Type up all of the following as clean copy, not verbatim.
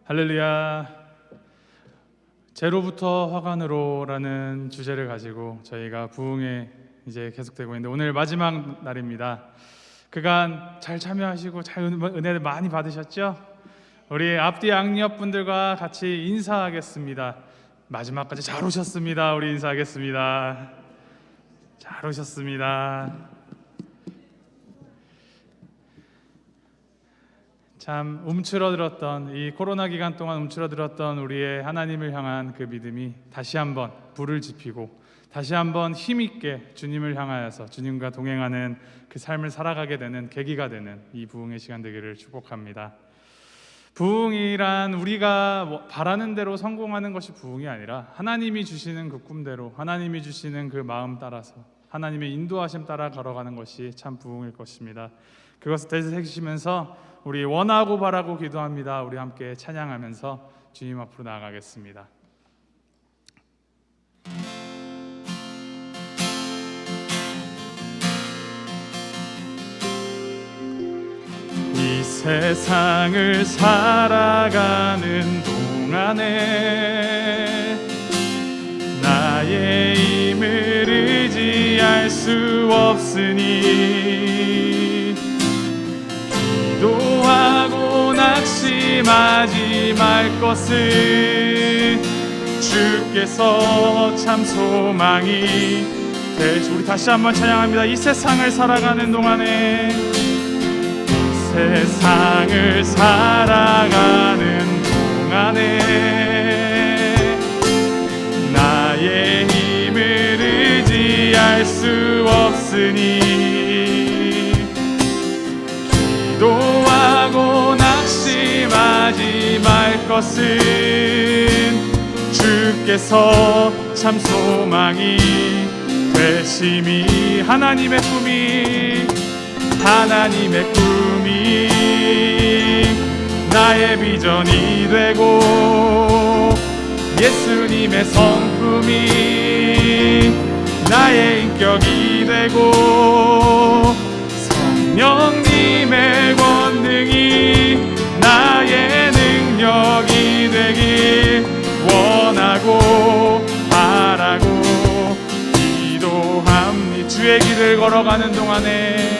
할렐루야. 제로부터 화관으로라는 주제를 가지고 저희가 부흥에 이제 계속되고 있는데 오늘 마지막 날입니다. 그간 잘 참여하시고 잘 은혜를 많이 받으셨죠? 우리 앞뒤 양옆 분들과 같이 인사하겠습니다. 마지막까지 잘 오셨습니다. 우리 인사하겠습니다. 잘 오셨습니다. 참 움츠러들었던 이 코로나 기간 동안 움츠러들었던 우리의 하나님을 향한 그 믿음이 다시 한번 불을 지피고 다시 한번 힘있게 주님을 향하여서 주님과 동행하는 그 삶을 살아가게 되는 계기가 되는 이 부흥의 시간 되기를 축복합니다. 부흥이란 우리가 바라는 대로 성공하는 것이 부흥이 아니라 하나님이 주시는 그 꿈대로 하나님이 주시는 그 마음 따라서 하나님의 인도하심 따라 걸어가는 것이 참 부흥일 것입니다. 그것을 되새기시면서 우리 원하고 바라고 기도합니다. 우리 함께 찬양하면서 주님 앞으로 나아가겠습니다. 이 세상을 살아가는 동안에 나의 힘을 의지할 수 없으니 기도하고 낙심하지 말 것을 주께서 참 소망이 되시. 우리 다시 한번 찬양합니다. 이 세상을 살아가는 동안에 이 세상을 살아가는 동안에 나의 힘을 의지할 수 없으니 기도하고 낙심하지 말 것은 주께서 참 소망이 되심이. 하나님의 꿈이 나의 비전이 되고 예수님의 성품이 나의 인격이 되고 성령님의 권능이 나의 능력이 되길 원하고 바라고 기도합니다. 주의 길을 걸어가는 동안에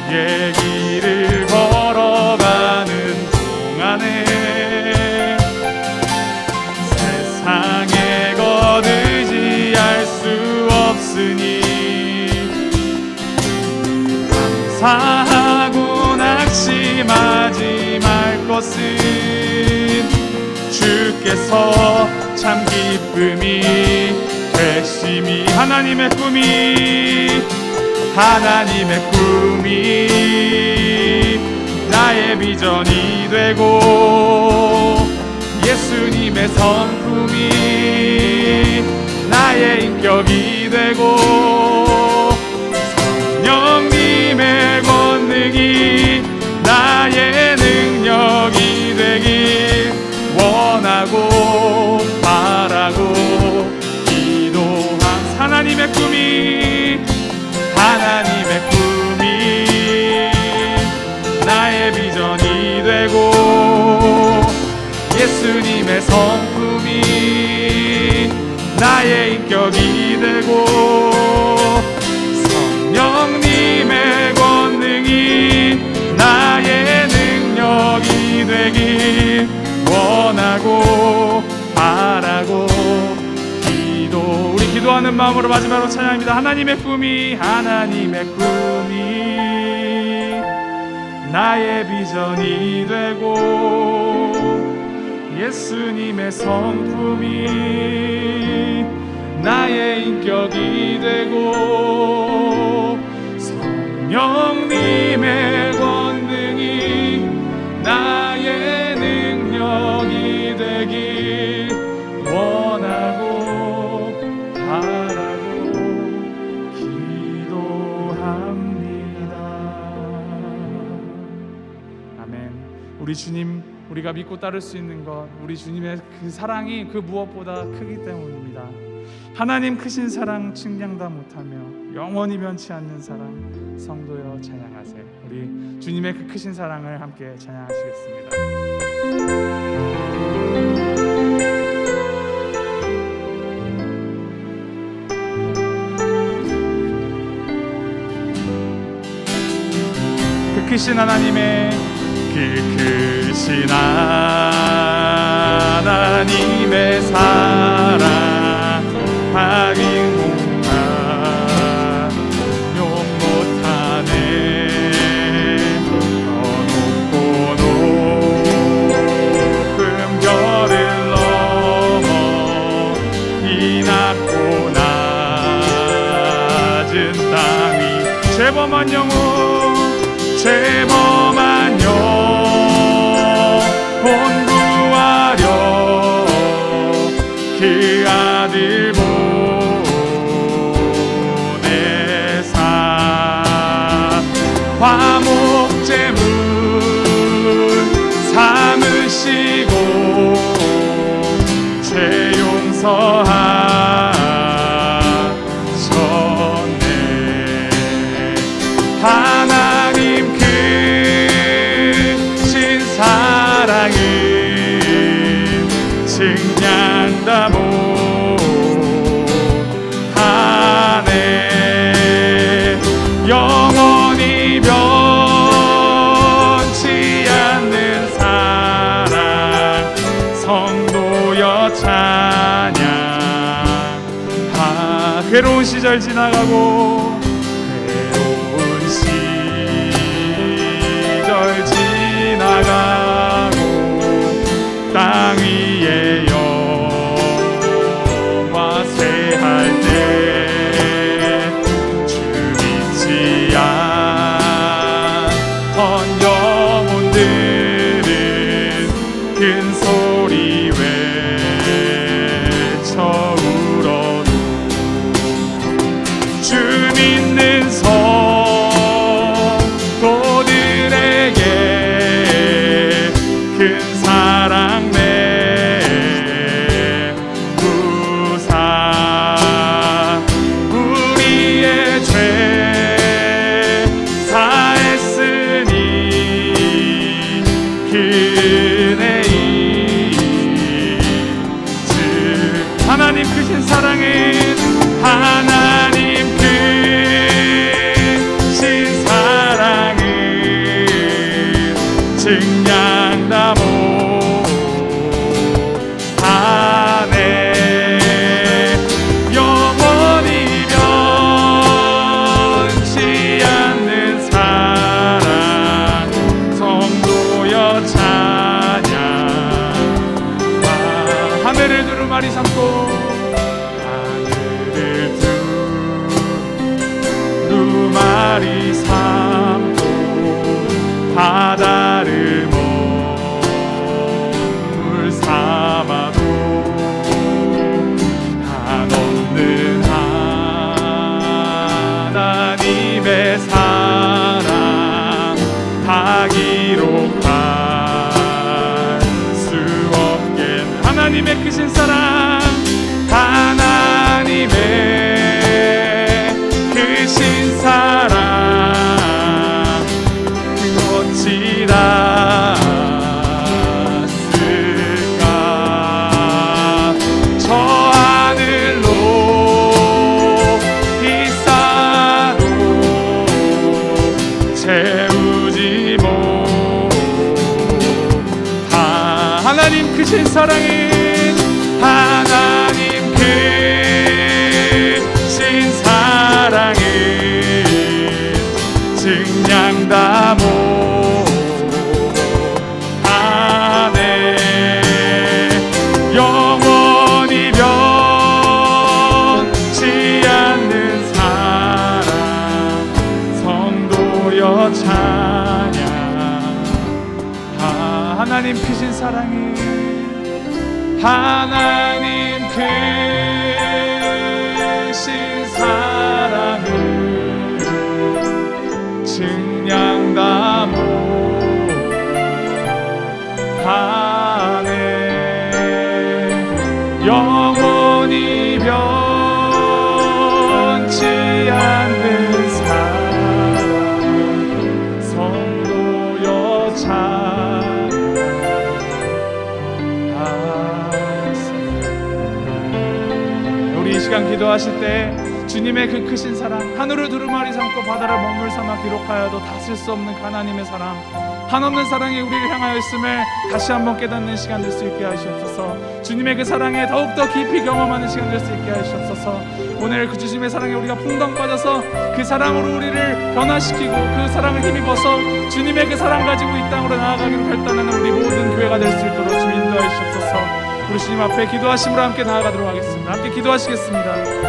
주의 길을 걸어가는 동안에 세상의 것 의지할 수 없으니 감사하고 낙심하지 말 것은 주께서 참 기쁨이 되심이. 하나님의 꿈이 나의 비전이 되고 예수님의 성품이 나의 인격이 되고 성령님의 권능이 나의 능력이 되길 원하고 바라고 기도한 하나님의 꿈이 나의 비전이 되고 예수님의 성품이 나의 인격이 되고 성령님의 권능이 나의 능력이 되길 원하고 바라고 기도. 우리 기도하는 마음으로 마지막으로 찬양합니다. 하나님의 꿈이 나의 비전이 되고 예수님의 성품이 나의 인격이 되고 성령님의 권능이 나의 능력이 되길 원하고 바라고 기도합니다. 아멘. 우리 주님, 우리가 믿고 따를 수 있는 것, 우리 주님의 그 사랑이 그 무엇보다 크기 때문입니다. 하나님 크신 사랑 측량 다 못하며 영원히 변치 않는 사랑, 성도여 찬양하세. 우리 주님의 그 크신 사랑을 함께 찬양하시겠습니다. 그 크신 하나님의 하나님의 사랑 하기무한 용 못하네. 더 높고 높은 별을 넘어 이 낮고 낮은 땅 위 죄범한 영혼 본구하려 그 아들 보내사 화목제물 삼으시고 죄 용서하셨네. 하나님 크신 사랑은 증량다 못하네. 영원히 변치 않는 사랑 성도여 찬양. 괴로운 시절 지나가고 지나가고 땅 위에 영화 쇠할 때 주 믿지 않던 영혼들은 큰 소리 외쳐 울어도 주 믿는 큰 사랑 내부사 우리의 죄 사했으니 그네이 즉 하나님 크신 사랑은 하나님 크신 사랑은 증량다 못하네. 영원히 변치 않는 사랑 성도여 찬양. 하늘을 두루마리 삼고 하늘을 두루마리 삼고 바다를 먹물 삼아도 한없는 하나님의 사랑 다 기록할 수 없겠. 하나님의 크신 사랑 하나님의 크신 사랑 어찌났을까. 저 하늘로 비싸도 채우지 못하. 하나님 크신 사랑은 하나님 크신 사랑은 증량다 못하네. 영원히 변치 않는 사랑 성도여 찬양. 하나님 크신 사랑이 하나님 크신 사랑을 증량다 못하네. 영원히 변치 않는 사랑 기도하실 때 주님의 그 크신 사랑, 하늘을 두루마리 삼고 바다를 먹물 삼아 기록하여도 다 쓸 수 없는 하나님의 사랑, 한없는 사랑이 우리를 향하여 있음을 다시 한번 깨닫는 시간 될 수 있게 하시옵소서. 주님의 그 사랑에 더욱더 깊이 경험하는 시간 될 수 있게 하시옵소서. 오늘 그 주님의 사랑에 우리가 풍덩 빠져서 그 사랑으로 우리를 변화시키고 그 사랑을 힘입어서 주님의 그 사랑 가지고 이 땅으로 나아가기로 결단하는 우리 모든 교회가 될 수 있도록 주님 인도하시옵소서. 우리 주님 앞에 기도하심으로 함께 나아가도록 하겠습니다. 함께 기도하시겠습니다.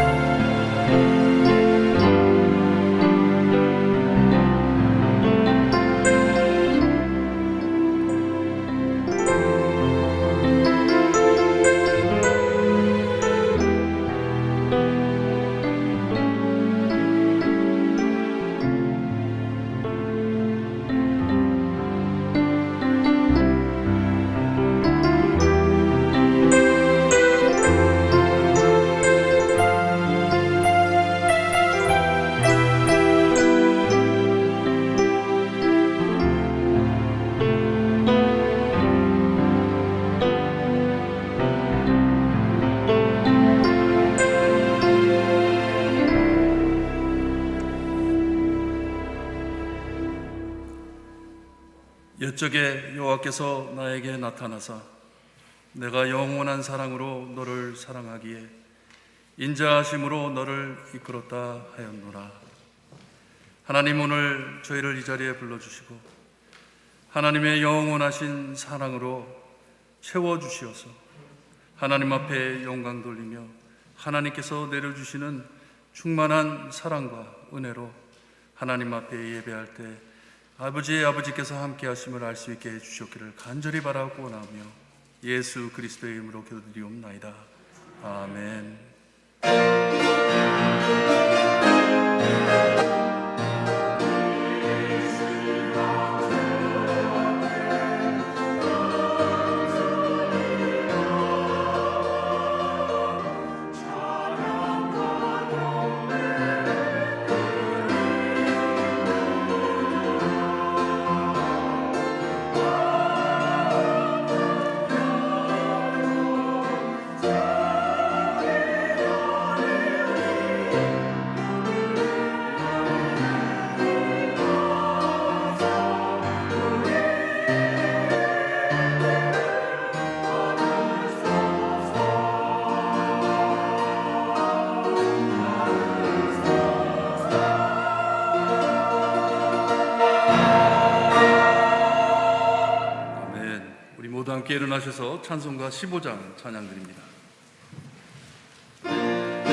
옛적에 여호와께서 나에게 나타나사 내가 영원한 사랑으로 너를 사랑하기에 인자하심으로 너를 이끌었다 하였노라. 하나님, 오늘 저희를 이 자리에 불러주시고 하나님의 영원하신 사랑으로 채워주시어서 하나님 앞에 영광 돌리며 하나님께서 내려주시는 충만한 사랑과 은혜로 하나님 앞에 예배할 때 아버지께서 함께 하심을 알 수 있게 해주셨기를 간절히 바라고 원하며 예수 그리스도의 이름으로 기도드리옵나이다. 아멘. 함께 일어나셔서 찬송가 15장 찬양 드립니다. 오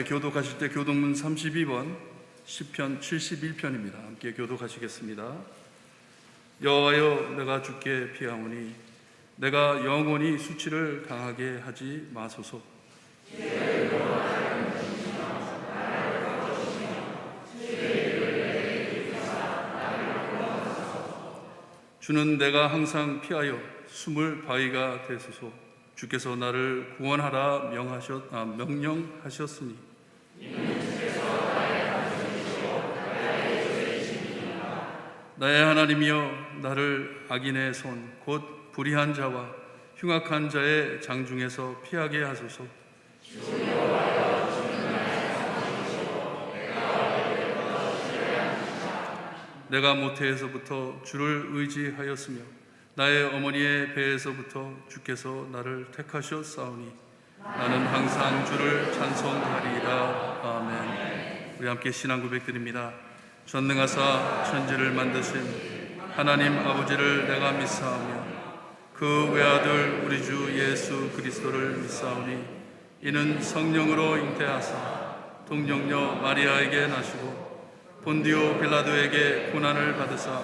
함께 교독하실 때 교독문 32번 시편 71편입니다. 함께 교독하시겠습니다. 여호와여, 내가 주께 피하오니 내가 영원히 수치를 당하게 하지 마소서. 주는 내가 항상 피하여 숨을 바위가 되소서. 주께서 나를 구원하라 명령하셨으니 나의 하나님이여, 나를 악인의 손 곧 불의한 자와 흉악한 자의 장중에서 피하게 하소서. 내가 모태에서부터 주를 의지하였으며 나의 어머니의 배에서부터 주께서 나를 택하셨사오니 나는 항상 주를 찬송하리이다. 아멘. 우리 함께 신앙 고백드립니다. 전능하사 천지를 만드신 하나님 아버지를 내가 믿사오며 그 외아들 우리 주 예수 그리스도를 믿사오니 이는 성령으로 잉태하사 동정녀 마리아에게 나시고 본디오 빌라도에게 고난을 받으사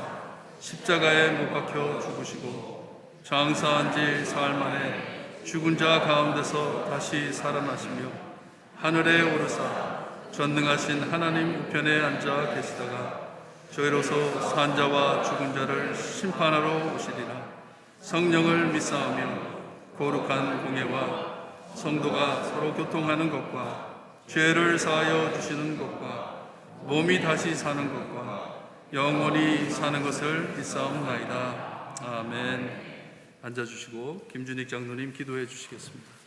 십자가에 못 박혀 죽으시고 장사한 지 사흘 만에 죽은 자 가운데서 다시 살아나시며 하늘에 오르사 전능하신 하나님 우편에 앉아 계시다가 저희로서 산 자와 죽은 자를 심판하러 오시리라. 성령을 믿사오며 거룩한 공예와 성도가 서로 교통하는 것과 죄를 사하여 주시는 것과 몸이 다시 사는 것과 영원히 사는 것을 믿사옵나이다. 아멘. 앉아주시고 김준익 장로님 기도해 주시겠습니다.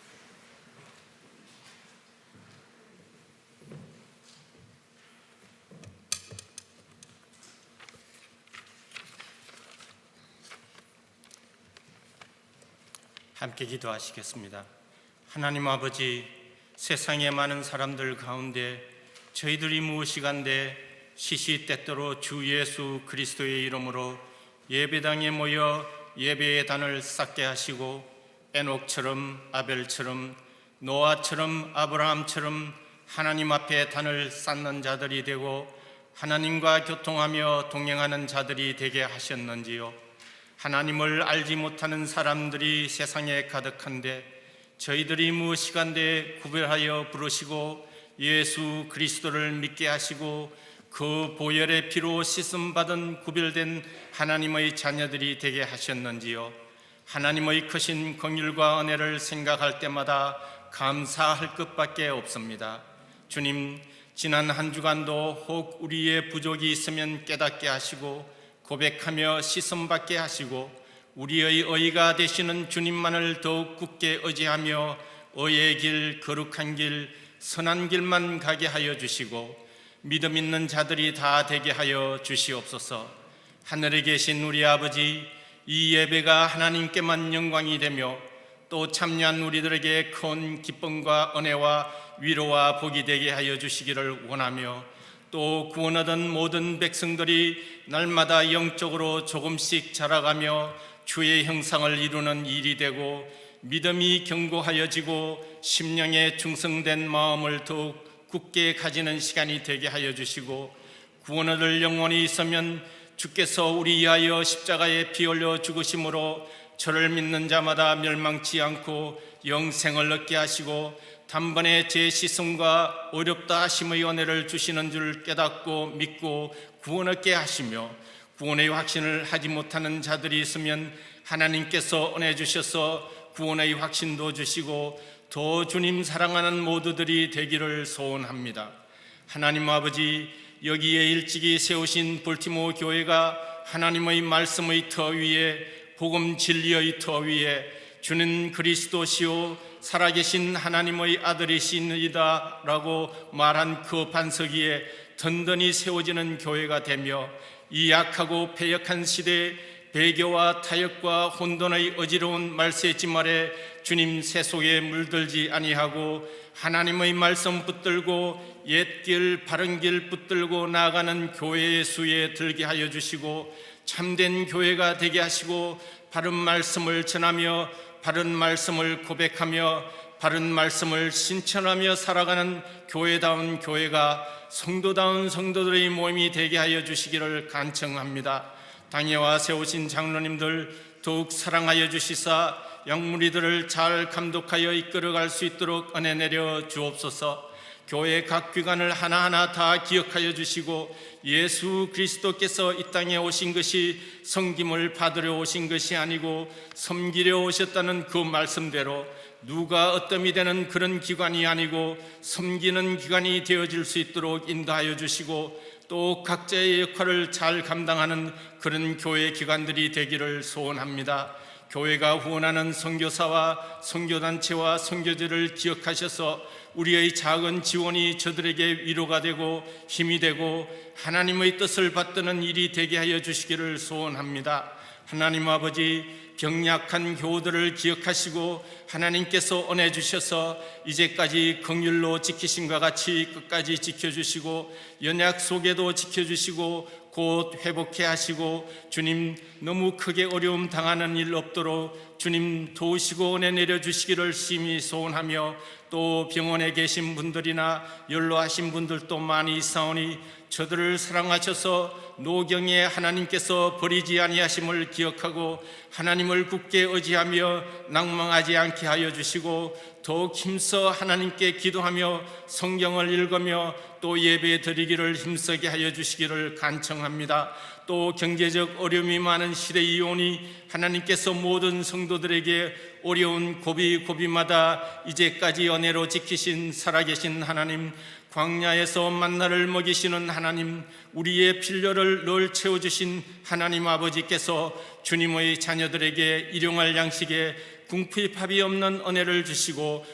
함께 기도하시겠습니다. 하나님 아버지, 세상의 많은 사람들 가운데 저희들이 무엇이간데 시시때때로 주 예수 그리스도의 이름으로 예배당에 모여 예배의 단을 쌓게 하시고 에녹처럼 아벨처럼 노아처럼 아브라함처럼 하나님 앞에 단을 쌓는 자들이 되고 하나님과 교통하며 동행하는 자들이 되게 하셨는지요. 하나님을 알지 못하는 사람들이 세상에 가득한데 저희들이 무엇이간데 구별하여 부르시고 예수 그리스도를 믿게 하시고 그 보혈의 피로 씻음받은 구별된 하나님의 자녀들이 되게 하셨는지요. 하나님의 크신 긍휼과 은혜를 생각할 때마다 감사할 것밖에 없습니다. 주님, 지난 한 주간도 혹 우리의 부족이 있으면 깨닫게 하시고 고백하며 씻음받게 하시고 우리의 의가 되시는 주님만을 더욱 굳게 의지하며 의의 길, 거룩한 길, 선한 길만 가게 하여 주시고 믿음 있는 자들이 다 되게 하여 주시옵소서. 하늘에 계신 우리 아버지, 이 예배가 하나님께만 영광이 되며 또 참여한 우리들에게 큰 기쁨과 은혜와 위로와 복이 되게 하여 주시기를 원하며 또 구원 얻은 모든 백성들이 날마다 영적으로 조금씩 자라가며 주의 형상을 이루는 일이 되고 믿음이 견고하여지고 심령에 충성된 마음을 더욱 굳게 가지는 시간이 되게 하여 주시고 구원 얻을 영혼이 있으면 주께서 우리 위하여 십자가에 피 흘려 죽으심으로 저를 믿는 자마다 멸망치 않고 영생을 얻게 하시고 단번에 제 씻음과 어렵다 하심의 은혜를 주시는 줄 깨닫고 믿고 구원 얻게 하시며 구원의 확신을 하지 못하는 자들이 있으면 하나님께서 은혜 주셔서 구원의 확신도 주시고 더 주님 사랑하는 모두들이 되기를 소원합니다. 하나님 아버지, 여기에 일찍이 세우신 볼티모어 교회가 하나님의 말씀의 터 위에 복음 진리의 터 위에 주는 그리스도시요 살아계신 하나님의 아들이시니이다 라고 말한 그 반석 위에 든든히 세워지는 교회가 되며 이 약하고 패역한 시대에 배교와 타협과 혼돈의 어지러운 말세짐 아래 주님 세속에 물들지 아니하고 하나님의 말씀 붙들고 옛길 바른 길 붙들고 나아가는 교회의 수에 들게 하여 주시고 참된 교회가 되게 하시고 바른 말씀을 전하며 바른 말씀을 고백하며 바른 말씀을 실천하며 살아가는 교회다운 교회가 성도다운 성도들의 모임이 되게 하여 주시기를 간청합니다. 당회와 세우신 장로님들 더욱 사랑하여 주시사 양무리들을 잘 감독하여 이끌어갈 수 있도록 은혜 내려 주옵소서. 교회 각 기관을 하나하나 다 기억하여 주시고 예수 그리스도께서 이 땅에 오신 것이 섬김을 받으려 오신 것이 아니고 섬기려 오셨다는 그 말씀대로 누가 어떠미 되는 그런 기관이 아니고 섬기는 기관이 되어질 수 있도록 인도하여 주시고 또 각자의 역할을 잘 감당하는 그런 교회 기관들이 되기를 소원합니다. 교회가 후원하는 선교사와 선교단체와 선교제를 기억하셔서 우리의 작은 지원이 저들에게 위로가 되고 힘이 되고 하나님의 뜻을 받드는 일이 되게 하여 주시기를 소원합니다. 하나님 아버지, 병약한 교우들을 기억하시고 하나님께서 은혜 주셔서 이제까지 긍휼로 지키신과 같이 끝까지 지켜주시고 연약 속에도 지켜주시고 곧 회복해 하시고 주님 너무 크게 어려움 당하는 일 없도록 주님 도우시고 은혜 내려주시기를 심히 소원하며 또 병원에 계신 분들이나 연로하신 분들도 많이 있사오니 저들을 사랑하셔서 노경에 하나님께서 버리지 아니하심을 기억하고 하나님을 굳게 의지하며 낭망하지 않게 하여 주시고 더욱 힘써 하나님께 기도하며 성경을 읽으며 또 예배 드리기를 힘쓰게 하여 주시기를 간청합니다. 또 경제적 어려움이 많은 시대이오니 하나님께서 모든 성도들에게 어려운 고비고비마다 이제까지 은혜로 지키신 살아계신 하나님, 광야에서 만나를 먹이시는 하나님, 우리의 필요를 늘 채워주신 하나님 아버지께서 주님의 자녀들에게 일용할 양식에 궁핍합이 없는 은혜를 주시고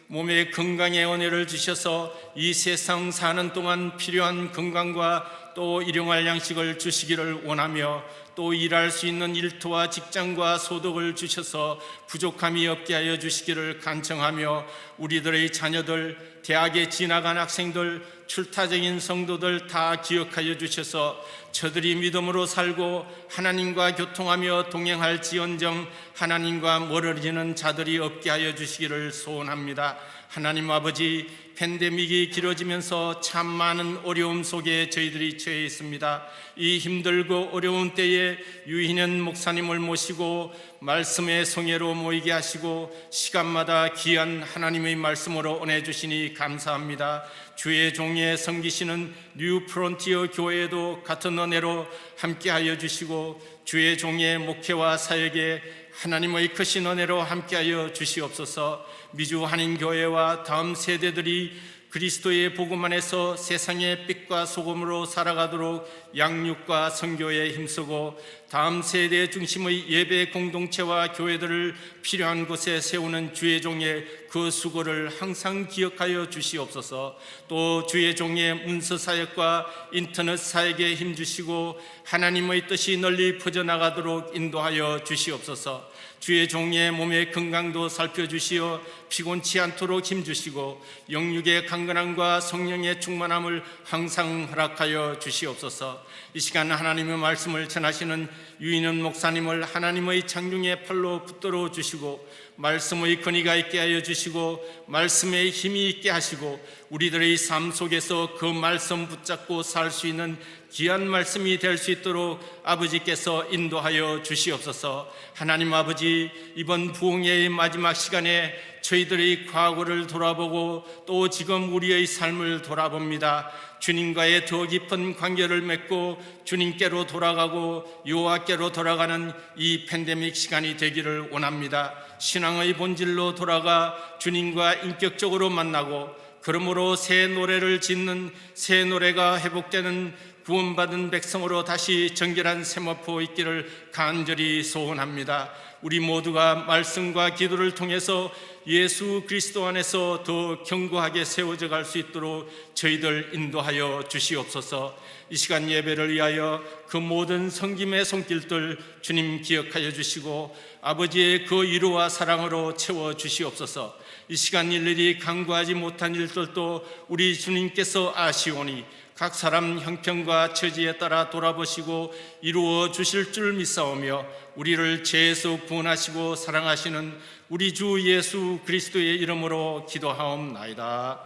몸의 건강의 은혜를 주셔서 이 세상 사는 동안 필요한 건강과 또 일용할 양식을 주시기를 원하며 또 일할 수 있는 일터와 직장과 소득을 주셔서 부족함이 없게 하여 주시기를 간청하며 우리들의 자녀들, 대학에 지나간 학생들, 출타적인 성도들 다 기억하여 주셔서 저들이 믿음으로 살고 하나님과 교통하며 동행할지언정 하나님과 멀어지는 자들이 없게 하여 주시기를 소원합니다. 하나님 아버지, 팬데믹이 길어지면서 참 많은 어려움 속에 저희들이 처해 있습니다. 이 힘들고 어려운 때에 유희년 목사님을 모시고 말씀의 성회로 모이게 하시고 시간마다 귀한 하나님의 말씀으로 은혜 주시니 감사합니다. 주의 종에 섬기시는 뉴 프론티어 교회에도 같은 은혜로 함께하여 주시고 주의 종의 목회와 사역에 하나님의 크신 은혜로 함께하여 주시옵소서. 미주 한인교회와 다음 세대들이 그리스도의 복음 안에서 세상의 빛과 소금으로 살아가도록 양육과 선교에 힘쓰고 다음 세대 중심의 예배 공동체와 교회들을 필요한 곳에 세우는 주의 종의 그 수고를 항상 기억하여 주시옵소서. 또 주의 종의 문서 사역과 인터넷 사역에 힘주시고 하나님의 뜻이 널리 퍼져나가도록 인도하여 주시옵소서. 주의 종의 몸의 건강도 살펴주시어 피곤치 않도록 힘주시고 영육의 강건함과 성령의 충만함을 항상 허락하여 주시옵소서. 이 시간 하나님의 말씀을 전하시는 유인원 목사님을 하나님의 장중의 팔로 붙들어 주시고 말씀의 권위가 있게 하여 주시고 말씀의 힘이 있게 하시고 우리들의 삶 속에서 그 말씀 붙잡고 살 수 있는 귀한 말씀이 될 수 있도록 아버지께서 인도하여 주시옵소서. 하나님 아버지, 이번 부흥회의 마지막 시간에 저희들의 과거를 돌아보고 또 지금 우리의 삶을 돌아봅니다. 주님과의 더 깊은 관계를 맺고 주님께로 돌아가고 여호와께로 돌아가는 이 팬데믹 시간이 되기를 원합니다. 신앙의 본질로 돌아가 주님과 인격적으로 만나고 그러므로 새 노래를 짓는 새 노래가 회복되는 구원받은 백성으로 다시 정결한 세마포 있기를 간절히 소원합니다. 우리 모두가 말씀과 기도를 통해서 예수 그리스도 안에서 더 견고하게 세워져 갈 수 있도록 저희들 인도하여 주시옵소서. 이 시간 예배를 위하여 그 모든 섬김의 손길들 주님 기억하여 주시고 아버지의 그 위로와 사랑으로 채워 주시옵소서. 이 시간 일일이 간구하지 못한 일들도 우리 주님께서 아시오니 각 사람 형편과 처지에 따라 돌아보시고 이루어 주실 줄 믿사오며 우리를 죄에서 구원하시고 사랑하시는 우리 주 예수 그리스도의 이름으로 기도하옵나이다.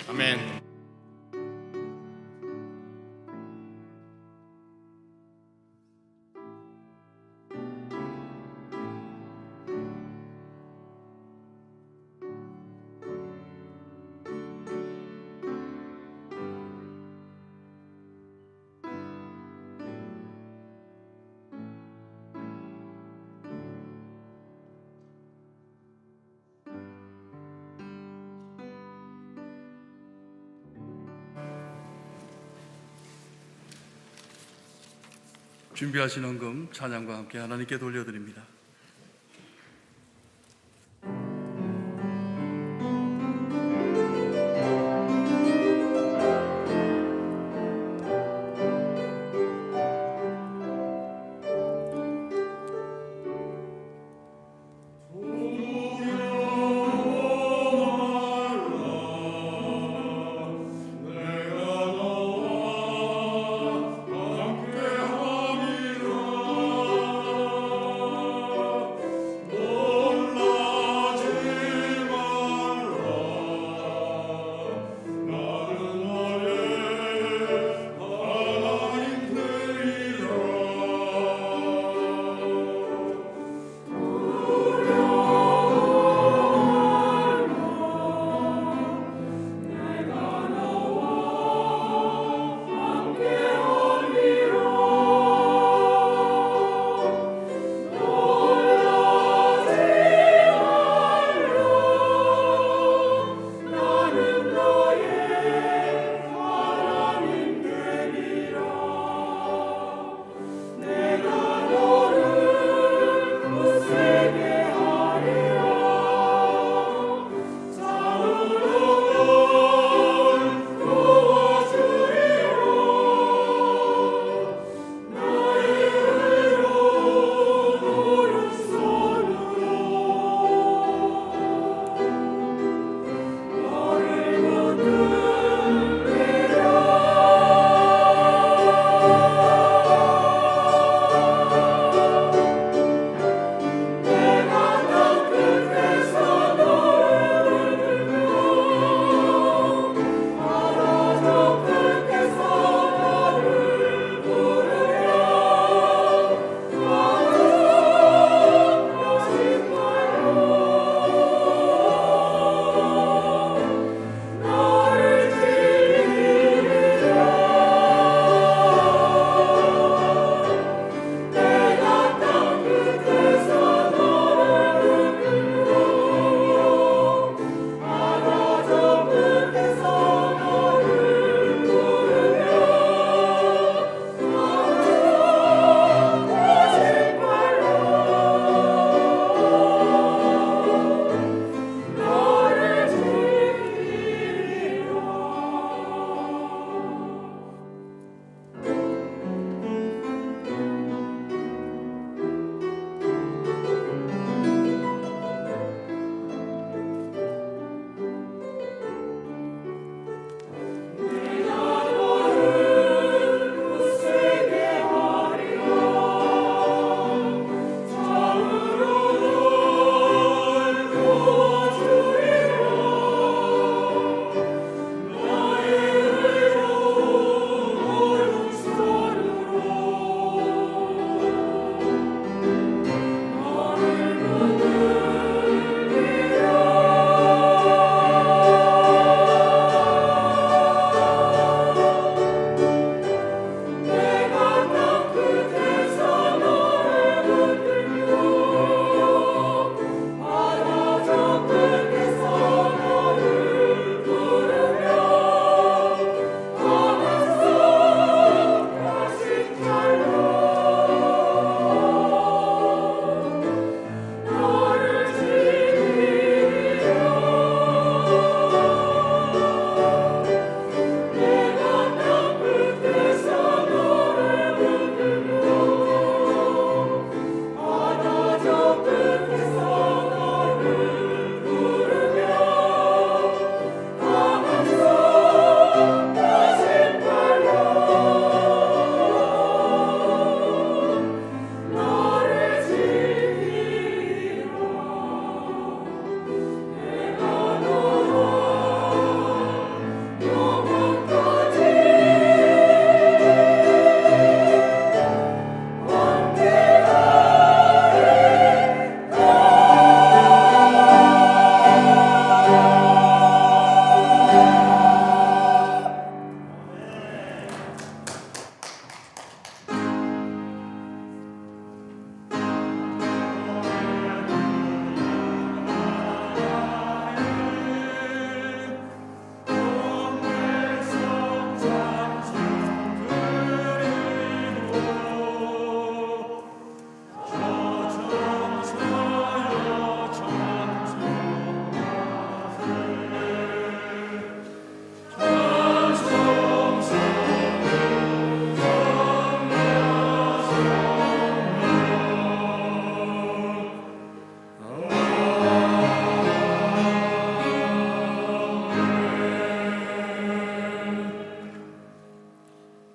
아멘. 준비하신 헌금 찬양과 함께 하나님께 돌려드립니다.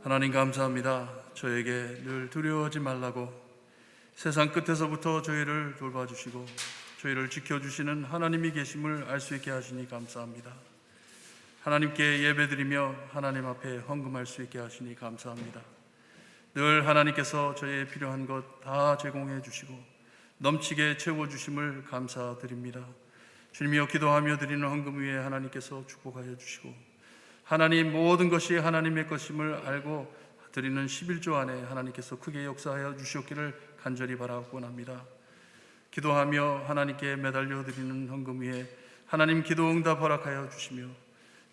하나님 감사합니다. 저에게 늘 두려워하지 말라고 세상 끝에서부터 저희를 돌봐주시고 저희를 지켜주시는 하나님이 계심을 알 수 있게 하시니 감사합니다. 하나님께 예배드리며 하나님 앞에 헌금할 수 있게 하시니 감사합니다. 늘 하나님께서 저희의 필요한 것 다 제공해 주시고 넘치게 채워주심을 감사드립니다. 주님이여, 기도하며 드리는 헌금 위에 하나님께서 축복하여 주시고 하나님 모든 것이 하나님의 것임을 알고 드리는 11조 안에 하나님께서 크게 역사하여 주시옵기를 간절히 바라고 합니다. 기도하며 하나님께 매달려 드리는 헌금 위에 하나님 기도 응답 허락하여 주시며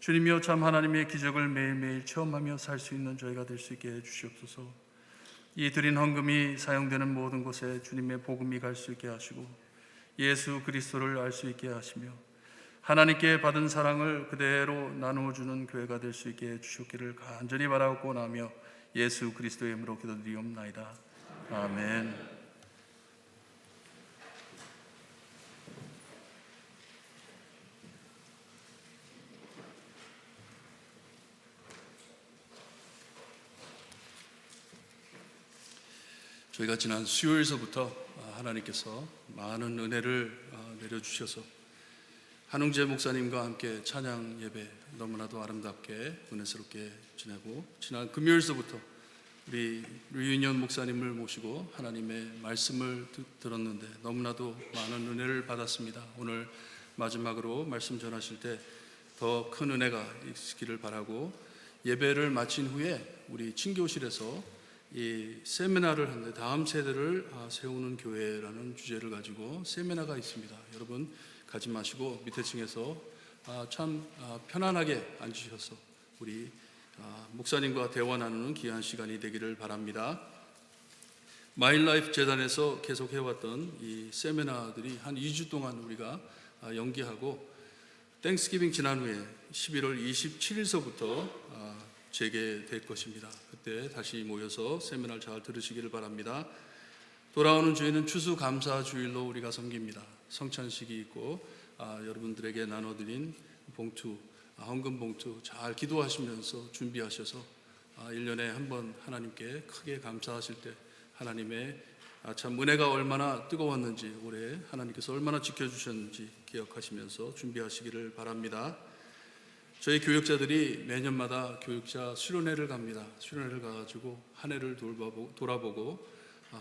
주님이여, 참 하나님의 기적을 매일매일 체험하며 살 수 있는 저희가 될 수 있게 해 주시옵소서. 이 드린 헌금이 사용되는 모든 곳에 주님의 복음이 갈 수 있게 하시고 예수 그리스도를 알 수 있게 하시며 하나님께 받은 사랑을 그대로 나누어 주는 교회가 될 수 있게 해 주시기를 간절히 바라고 나며 예수 그리스도의 이름으로 기도드리옵나이다. 아멘. 저희가 지난 수요일서부터 하나님께서 많은 은혜를 내려주셔서 한웅재 목사님과 함께 찬양 예배 너무나도 아름답게 은혜스럽게 지내고, 지난 금요일서부터 우리 류인현 목사님을 모시고 하나님의 말씀을 들었는데 너무나도 많은 은혜를 받았습니다. 오늘 마지막으로 말씀 전하실 때 더 큰 은혜가 있기를 바라고, 예배를 마친 후에 우리 친교실에서 이 세미나를 하는데 다음 세대를 세우는 교회라는 주제를 가지고 세미나가 있습니다. 여러분 가지 마시고 밑에 층에서 참 편안하게 앉으셔서 우리 목사님과 대화 나누는 귀한 시간이 되기를 바랍니다. 마일라이프 재단에서 계속 해왔던 이 세미나들이 한 2주 동안 우리가 연기하고, 땡스기빙 지난 후에 11월 27일서부터 재개될 것입니다. 그때 다시 모여서 세미나를 잘 들으시기를 바랍니다. 돌아오는 주일은 추수감사주일로 우리가 섬깁니다. 성찬식이 있고 여러분들에게 나눠드린 봉투, 헌금 봉투 잘 기도하시면서 준비하셔서 1년에 한 번 하나님께 크게 감사하실 때 하나님의 참 은혜가 얼마나 뜨거웠는지, 올해 하나님께서 얼마나 지켜주셨는지 기억하시면서 준비하시기를 바랍니다. 저희 교육자들이 매년마다 교육자 수련회를 갑니다. 수련회를 가가지고 한 해를 돌아보고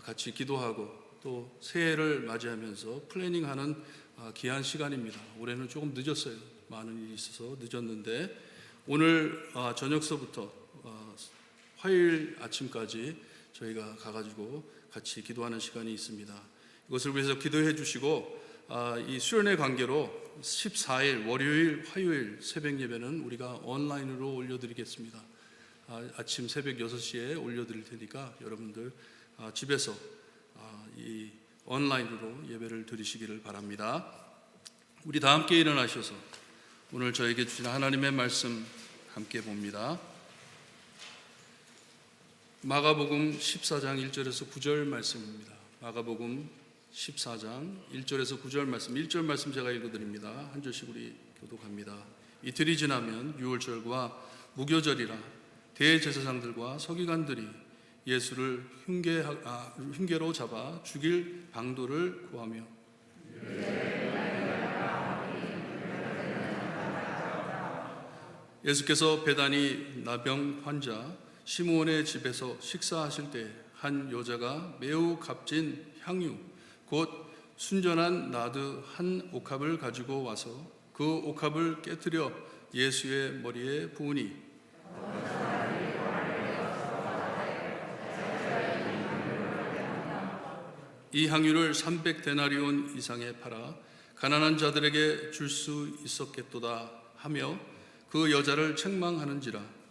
같이 기도하고 또 새해를 맞이하면서 플래닝하는 귀한 시간입니다. 올해는 조금 늦었어요. 많은 일이 있어서 늦었는데 오늘 저녁서부터 화요일 아침까지 저희가 가가지고 같이 기도하는 시간이 있습니다. 이것을 위해서 기도해 주시고, 이 수련회 관계로 14일 월요일, 화요일 새벽 예배는 우리가 온라인으로 올려드리겠습니다. 아침 새벽 6시에 올려드릴 테니까 여러분들 집에서 이 온라인으로 예배를 드리시기를 바랍니다. 우리 다 함께 일어나셔서 오늘 저에게 주신 하나님의 말씀 함께 봅니다. 마가복음 14장 1절에서 9절 말씀입니다. 마가복음 14장 1절에서 9절 말씀, 1절 말씀 제가 읽어드립니다. 한 절씩 우리 교독합니다. 이틀이 지나면 유월절과 무교절이라 대제사장들과 서기관들이 예수를 흉계로 잡아 죽일 방도를 구하며 예수께서 베다니 나병 환자 시므온의 집에서 식사하실 때 한 여자가 매우 값진 향유 곧 순전한 나드 한 옥합을 가지고 와서 그 옥합을 깨뜨려 예수의 머리에 부으니 이 향유를 300데나리온 이상에 팔아 가난한 자들에게 줄 수 있었겠도다 하며 그 여자를 책망하는지라.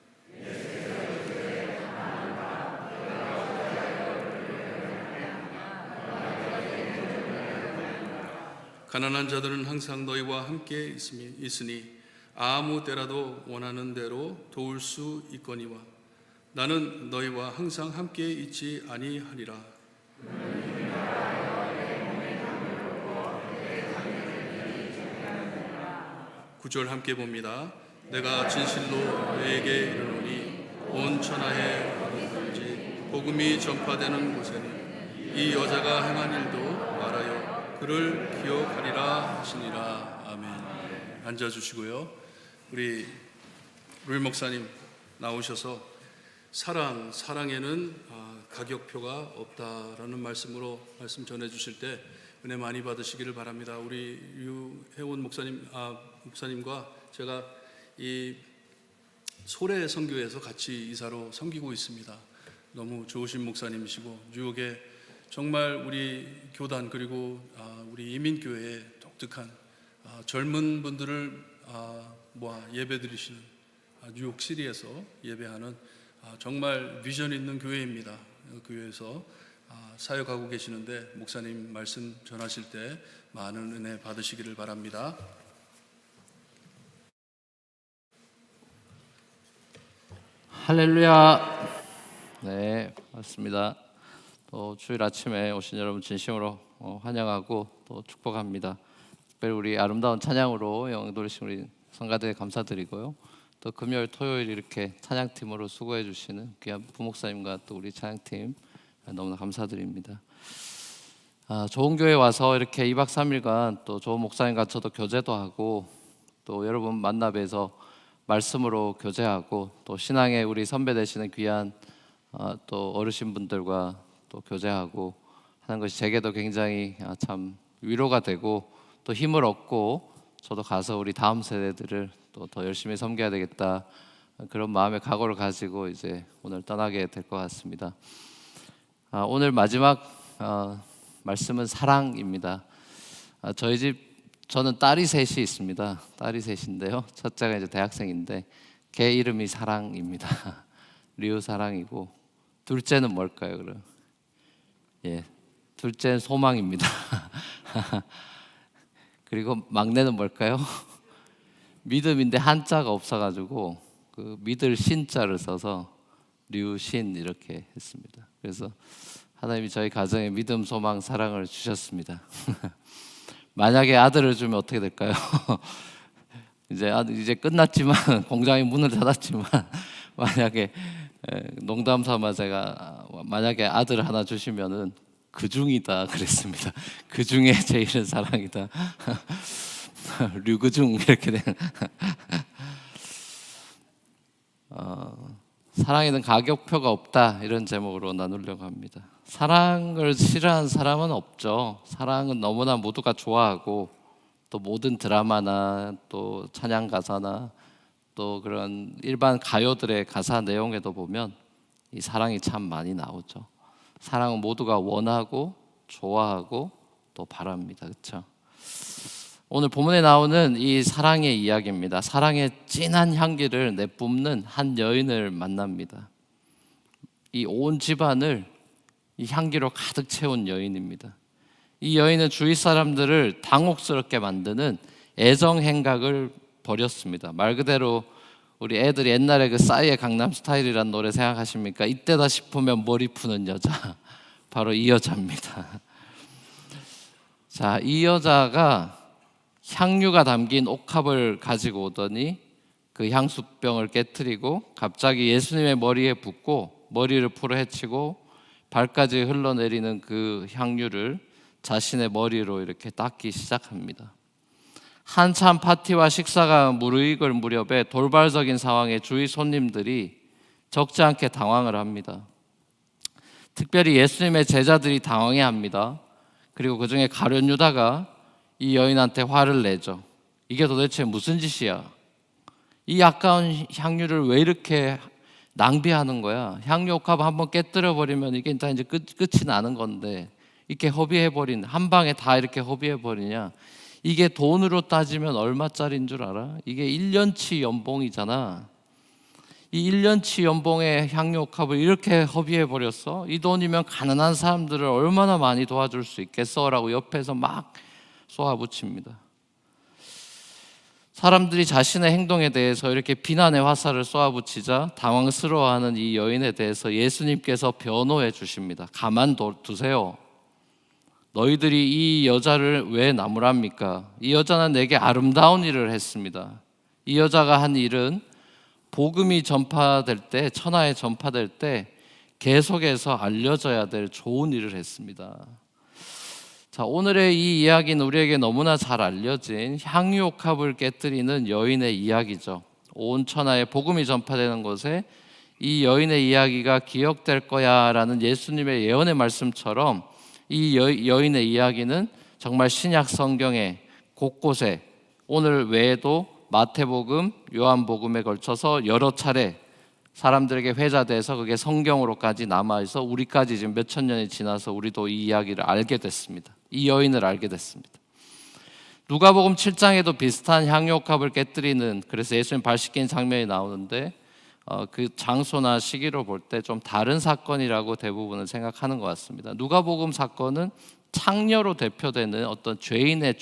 가난한 자들은 항상 너희와 함께 있으니 아무 때라도 원하는 대로 도울 수 있거니와 나는 너희와 항상 함께 있지 아니하리라. 9절 함께 봅니다. 내가 진실로 너희에게 이르노니 온 천하에 복음이 전파되는 곳에는 이 여자가 행한 일도 말하여 그를 기억하리라 하시니라. 아멘. 앉아주시고요. 우리 루이 목사님 나오셔서 사랑에는 가격표가 없다라는 말씀으로 말씀 전해주실 때 은혜 많이 받으시기를 바랍니다. 우리 유혜원 목사님과 제가 이 소래 선교에서 같이 이사로 섬기고 있습니다. 너무 좋으신 목사님이시고 뉴욕에 정말 우리 교단 그리고 우리 이민교회에 독특한 젊은 분들을 모아 예배드리시는 뉴욕시리에서 예배하는 정말 비전 있는 교회입니다. 그 교회에서 사역하고 계시는데 목사님 말씀 전하실 때 많은 은혜 받으시기를 바랍니다. 할렐루야. 네, 맞습니다. 또 주일 아침에 오신 여러분 진심으로 환영하고 또 축복합니다. 특별히 우리 아름다운 찬양으로 영광 돌리신 우리 성가대에 감사드리고요. 또 금요일, 토요일 이렇게 찬양팀으로 수고해 주시는 귀한 부목사님과 또 우리 찬양팀 너무나 감사드립니다. 좋은 교회 와서 이렇게 2박 3일간 또 좋은 목사님과 저도 교제도 하고 또 여러분 만나 뵈서 말씀으로 교제하고 또 신앙의 우리 선배 되시는 귀한 또 어르신분들과 또 교제하고 하는 것이 제게도 굉장히 참 위로가 되고 또 힘을 얻고 저도 가서 우리 다음 세대들을 또 더 열심히 섬겨야 되겠다 그런 마음의 각오를 가지고 이제 오늘 떠나게 될 것 같습니다. 오늘 마지막 말씀은 사랑입니다. 저희 집 저는 딸이 셋이 있습니다. 딸이 셋인데요. 첫째가 이제 대학생인데 걔 이름이 사랑입니다. 리우 사랑이고 둘째는 뭘까요? 그럼 둘째는 소망입니다. 그리고 막내는 뭘까요? 믿음인데 한자가 없어가지고 그 믿을 신자를 써서 류신 이렇게 했습니다. 그래서 하나님이 저희 가정에 믿음, 소망, 사랑을 주셨습니다. 만약에 아들을 주면 어떻게 될까요? 이제 끝났지만 공장이 문을 닫았지만 만약에 농담 삼아 제가 만약에 아들 하나 주시면은 그중이다 그랬습니다. 그중에 제일은 사랑이다. 류그중 이렇게 된. 사랑에는 가격표가 없다 이런 제목으로 나누려고 합니다. 사랑을 싫어하는 사람은 없죠. 사랑은 너무나 모두가 좋아하고 또 모든 드라마나 또 찬양 가사나 또 그런 일반 가요들의 가사 내용에도 보면 이 사랑이 참 많이 나오죠. 사랑은 모두가 원하고 좋아하고 또 바랍니다. 그렇죠? 오늘 본문에 나오는 이 사랑의 이야기입니다. 사랑의 진한 향기를 내뿜는 한 여인을 만납니다. 이 온 집안을 이 향기로 가득 채운 여인입니다. 이 여인은 주위 사람들을 당혹스럽게 만드는 애정 행각을 벌였습니다. 말 그대로 우리 애들이 옛날에 그 싸이의 강남스타일이라는 노래 생각하십니까? 이때다 싶으면 머리 푸는 여자, 바로 이 여자입니다. 자, 이 여자가 향유가 담긴 옥합을 가지고 오더니 그 향수병을 깨트리고 갑자기 예수님의 머리에 붓고 머리를 풀어 헤치고 발까지 흘러내리는 그 향유를 자신의 머리로 이렇게 닦기 시작합니다. 한참 파티와 식사가 무르익을 무렵에 돌발적인 상황에 주위 손님들이 적지 않게 당황을 합니다. 특별히 예수님의 제자들이 당황해합니다. 그리고 그 중에 가룟 유다가 이 여인한테 화를 내죠. 이게 도대체 무슨 짓이야? 이 아까운 향유를 왜 이렇게 낭비하는 거야? 향유 옥합 한번 깨뜨려 버리면 이게 다 이제 끝이 나는 건데 이렇게 허비해 버린 한 방에 다 이렇게 허비해 버리냐? 이게 돈으로 따지면 얼마짜리인 줄 알아? 이게 1년치 연봉이잖아. 이 1년치 연봉의 향유 옥합을 이렇게 허비해 버렸어? 이 돈이면 가난한 사람들을 얼마나 많이 도와줄 수 있겠어라고 옆에서 막 쏘아붙입니다. 사람들이 자신의 행동에 대해서 이렇게 비난의 화살을 쏘아붙이자 당황스러워하는 이 여인에 대해서 예수님께서 변호해 주십니다. 가만 두세요. 너희들이 이 여자를 왜 나무랍니까? 이 여자는 내게 아름다운 일을 했습니다. 이 여자가 한 일은 복음이 전파될 때, 천하에 전파될 때 계속해서 알려져야 될 좋은 일을 했습니다. 자, 오늘의 이 이야기는 우리에게 너무나 잘 알려진 향유옥합을 깨뜨리는 여인의 이야기죠. 온 천하에 복음이 전파되는 곳에 이 여인의 이야기가 기억될 거야라는 예수님의 예언의 말씀처럼 이 여인의 이야기는 정말 신약 성경의 곳곳에 오늘 외에도 마태복음, 요한복음에 걸쳐서 여러 차례 사람들에게 회자돼서 그게 성경으로까지 남아있어 우리까지 지금 몇천 년이 지나서 우리도 이 이야기를 알게 됐습니다. 이 여인을 알게 됐습니다. 누가복음 7장에도 비슷한 향유옥합을 깨뜨리는, 그래서 예수님 발 씻긴 장면이 나오는데 그 장소나 시기로 볼 때 좀 다른 사건이라고 대부분은 생각하는 것 같습니다. 누가복음 사건은 창녀로 대표되는 어떤 죄인의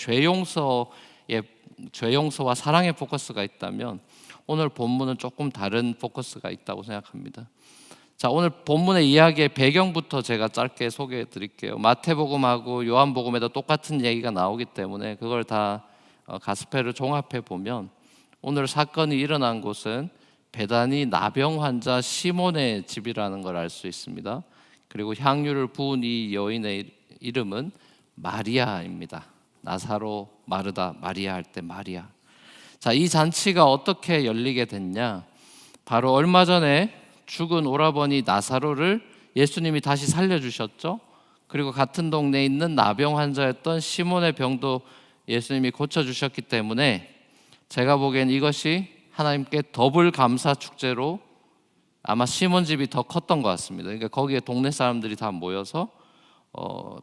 죄용서와 사랑의 포커스가 있다면 오늘 본문은 조금 다른 포커스가 있다고 생각합니다. 자, 오늘 본문의 이야기의 배경부터 제가 짧게 소개해 드릴게요. 마태복음하고 요한복음에도 똑같은 얘기가 나오기 때문에 그걸 다 가스펠을 종합해 보면 오늘 사건이 일어난 곳은 베다니 나병 환자 시몬의 집이라는 걸 알 수 있습니다. 그리고 향유를 부은 이 여인의 이름은 마리아입니다. 나사로, 마르다, 마리아 할 때 마리아. 자, 이 잔치가 어떻게 열리게 됐냐? 바로 얼마 전에 죽은 오라버니 나사로를 예수님이 다시 살려주셨죠. 그리고 같은 동네에 있는 나병 환자였던 시몬의 병도 예수님이 고쳐주셨기 때문에 제가 보기엔 이것이 하나님께 더블 감사 축제로 아마 시몬 집이 더 컸던 것 같습니다. 그러니까 거기에 동네 사람들이 다 모여서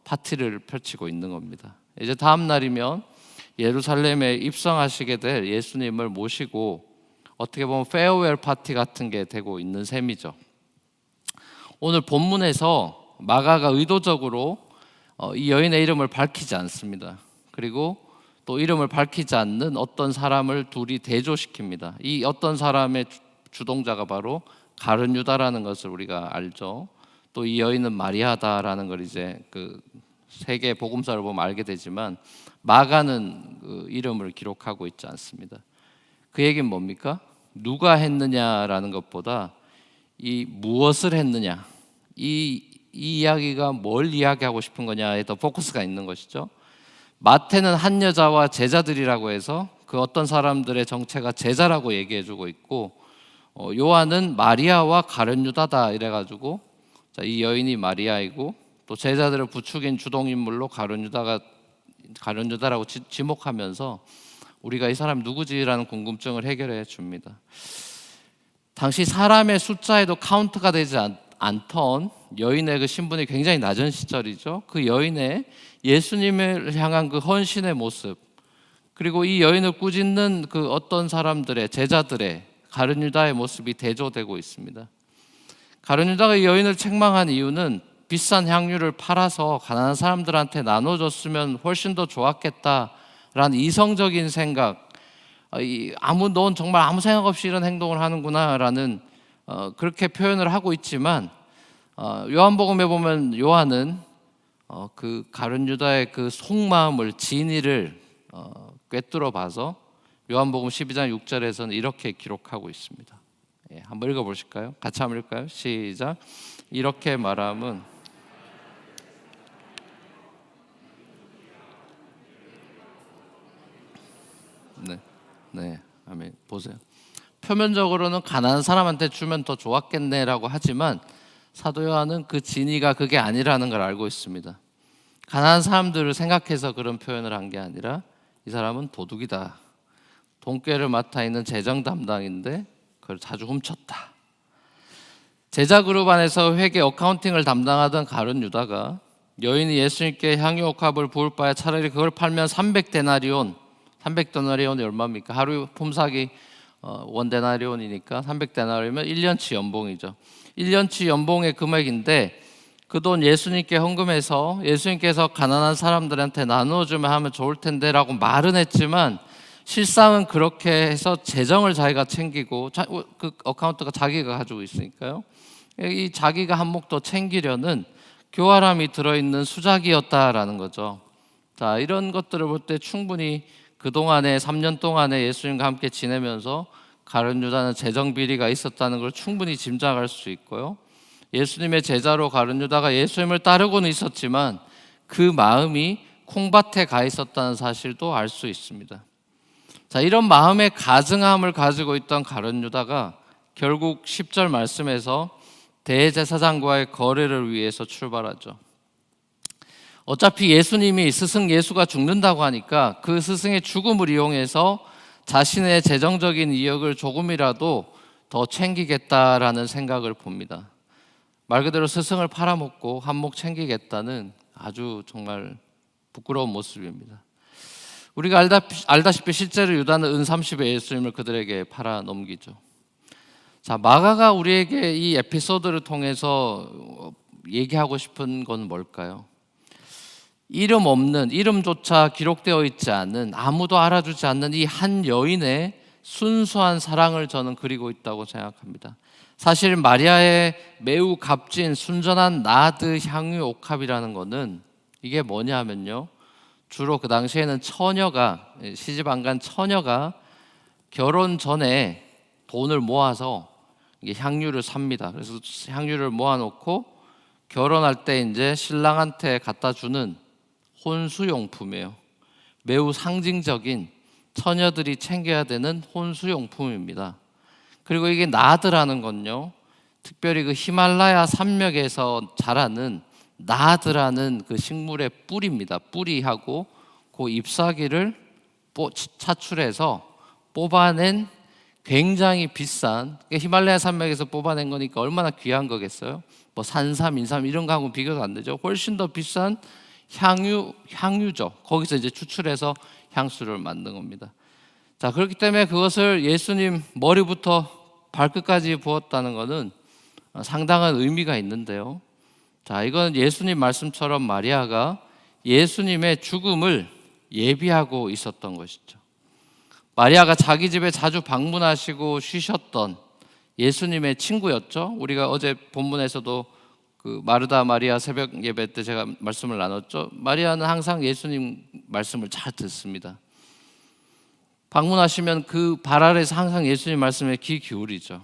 파티를 펼치고 있는 겁니다. 이제 다음 날이면 예루살렘에 입성하시게 될 예수님을 모시고 어떻게 보면 페어웰 파티 같은 게 되고 있는 셈이죠. 오늘 본문에서 마가가 의도적으로 이 여인의 이름을 밝히지 않습니다. 그리고 또 이름을 밝히지 않는 어떤 사람을 둘이 대조시킵니다. 이 어떤 사람의 주동자가 바로 가룟 유다라는 것을 우리가 알죠. 또 이 여인은 마리아다라는 걸 이제 그 세계 복음서를 보면 알게 되지만 마가는 그 이름을 기록하고 있지 않습니다. 그 얘기는 뭡니까? 누가 했느냐라는 것보다 이 무엇을 했느냐, 이 이야기가 뭘 이야기하고 싶은 거냐에 더 포커스가 있는 것이죠. 마태는 한 여자와 제자들이라고 해서 그 어떤 사람들의 정체가 제자라고 얘기해주고 있고 요한은 마리아와 가룟 유다다 이래가지고 이 여인이 마리아이고 또 제자들을 부추긴 주동인물로 가룟 유다라고 지목하면서 우리가 이 사람 누구지라는 궁금증을 해결해 줍니다. 당시 사람의 숫자에도 카운트가 되지 않던 여인의 그 신분이 굉장히 낮은 시절이죠. 그 여인의 예수님을 향한 그 헌신의 모습, 그리고 이 여인을 꾸짖는 그 어떤 사람들의 제자들의 가룟 유다의 모습이 대조되고 있습니다. 가룟 유다가 이 여인을 책망한 이유는 비싼 향유를 팔아서 가난한 사람들한테 나눠줬으면 훨씬 더 좋았겠다라는 이성적인 생각, 넌 정말 아무 생각 없이 이런 행동을 하는구나라는 그렇게 표현을 하고 있지만 요한복음에 보면 요한은 그 가룟 유다의 그 속마음을 진의를 꿰뚫어 봐서 요한복음 12장 6절에서는 이렇게 기록하고 있습니다. 한번 읽어보실까요? 같이 한번 읽을까요? 시작. 이렇게 말함은 네, 아멘. 보세요. 표면적으로는 가난한 사람한테 주면 더 좋았겠네라고 하지만 사도 요한은 그 진의가 그게 아니라는 걸 알고 있습니다. 가난한 사람들을 생각해서 그런 표현을 한 게 아니라 이 사람은 도둑이다. 돈꾀를 맡아 있는 재정 담당인데 그걸 자주 훔쳤다. 제자 그룹 안에서 회계 어카운팅을 담당하던 가룟 유다가 여인이 예수님께 향유옥합을 부을 바에 차라리 그걸 팔면 300데나리온이 얼마입니까? 하루 품삯이 원데나리온이니까 300데나리온이면 1년치 연봉이죠. 1년치 연봉의 금액인데 그 돈 예수님께 헌금해서 예수님께서 가난한 사람들한테 나누어주면 하면 좋을 텐데 라고 말은 했지만 실상은 그렇게 해서 재정을 자기가 챙기고 그 어카운트가 자기가 가지고 있으니까요. 이 자기가 한 몫 더 챙기려는 교활함이 들어있는 수작이었다라는 거죠. 자, 이런 것들을 볼 때 충분히 그동안에 3년 동안에 예수님과 함께 지내면서 가룟 유다는 재정 비리가 있었다는 걸 충분히 짐작할 수 있고요. 예수님의 제자로 가룟 유다가 예수님을 따르고는 있었지만 그 마음이 콩밭에 가 있었다는 사실도 알 수 있습니다. 자, 이런 마음의 가증함을 가지고 있던 가룟 유다가 결국 10절 말씀에서 대제사장과의 거래를 위해서 출발하죠. 어차피 예수님이 스승 예수가 죽는다고 하니까 그 스승의 죽음을 이용해서 자신의 재정적인 이익을 조금이라도 더 챙기겠다라는 생각을 봅니다. 말 그대로 스승을 팔아먹고 한몫 챙기겠다는 아주 정말 부끄러운 모습입니다. 우리가 알다시피 실제로 유다는 은 30에 예수님을 그들에게 팔아 넘기죠. 자, 마가가 우리에게 이 에피소드를 통해서 얘기하고 싶은 건 뭘까요? 이름 없는, 이름조차 기록되어 있지 않은, 아무도 알아주지 않는 이 한 여인의 순수한 사랑을 저는 그리고 있다고 생각합니다. 사실 마리아의 매우 값진 순전한 나드 향유 옥합이라는 것은 이게 뭐냐 하면요, 주로 그 당시에는 처녀가, 시집 안 간 처녀가 결혼 전에 돈을 모아서 이게 향유를 삽니다. 그래서 향유를 모아놓고 결혼할 때 이제 신랑한테 갖다 주는 혼수용품이에요. 매우 상징적인 처녀들이 챙겨야 되는 혼수용품입니다. 그리고 이게 나드라는 건요, 특별히 그 히말라야 산맥에서 자라는 나드라는 그 식물의 뿌리입니다. 뿌리하고 그 잎사귀를 차출해서 뽑아낸 굉장히 비싼, 히말라야 산맥에서 뽑아낸 거니까 얼마나 귀한 거겠어요? 뭐 산삼, 인삼 이런 거하고 비교도 안 되죠. 훨씬 더 비싼 향유죠. 거기서 이제 추출해서 향수를 만든 겁니다. 자, 그렇기 때문에 그것을 예수님 머리부터 발끝까지 부었다는 것은 상당한 의미가 있는데요. 자, 이건 예수님 말씀처럼 마리아가 예수님의 죽음을 예비하고 있었던 것이죠. 마리아가 자기 집에 자주 방문하시고 쉬셨던 예수님의 친구였죠. 우리가 어제 본문에서도 그 마르다 마리아 새벽 예배 때 제가 말씀을 나눴죠. 마리아는 항상 예수님 말씀을 잘 듣습니다. 방문하시면 그 발 아래에서 항상 예수님 말씀에 귀 기울이죠.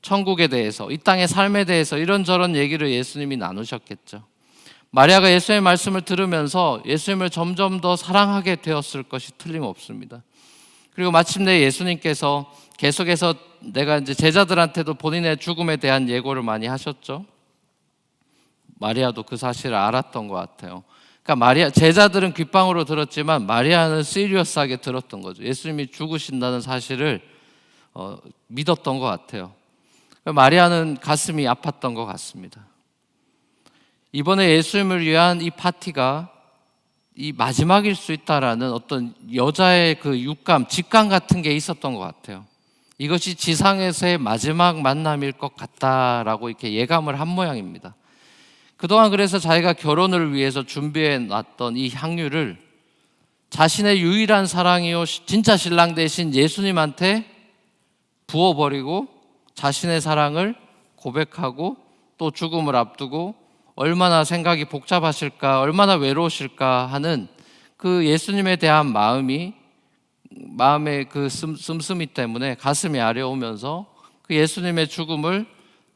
천국에 대해서, 이 땅의 삶에 대해서 이런저런 얘기를 예수님이 나누셨겠죠. 마리아가 예수님의 말씀을 들으면서 예수님을 점점 더 사랑하게 되었을 것이 틀림없습니다. 그리고 마침내 예수님께서 계속해서 내가 이제 제자들한테도 본인의 죽음에 대한 예고를 많이 하셨죠. 마리아도 그 사실을 알았던 것 같아요. 그러니까 제자들은 귓방으로 들었지만 마리아는 시리어스하게 들었던 거죠. 예수님이 죽으신다는 사실을 믿었던 것 같아요. 마리아는 가슴이 아팠던 것 같습니다. 이번에 예수님을 위한 이 파티가 이 마지막일 수 있다라는 어떤 여자의 그 육감, 직감 같은 게 있었던 것 같아요. 이것이 지상에서의 마지막 만남일 것 같다라고 이렇게 예감을 한 모양입니다. 그동안 그래서 자기가 결혼을 위해서 준비해 놨던 이 향유를 자신의 유일한 사랑이요 진짜 신랑 되신 예수님한테 부어버리고 자신의 사랑을 고백하고 또 죽음을 앞두고 얼마나 생각이 복잡하실까, 얼마나 외로우실까 하는 그 예수님에 대한 마음의 그 씀씀이 때문에 가슴이 아려오면서 그 예수님의 죽음을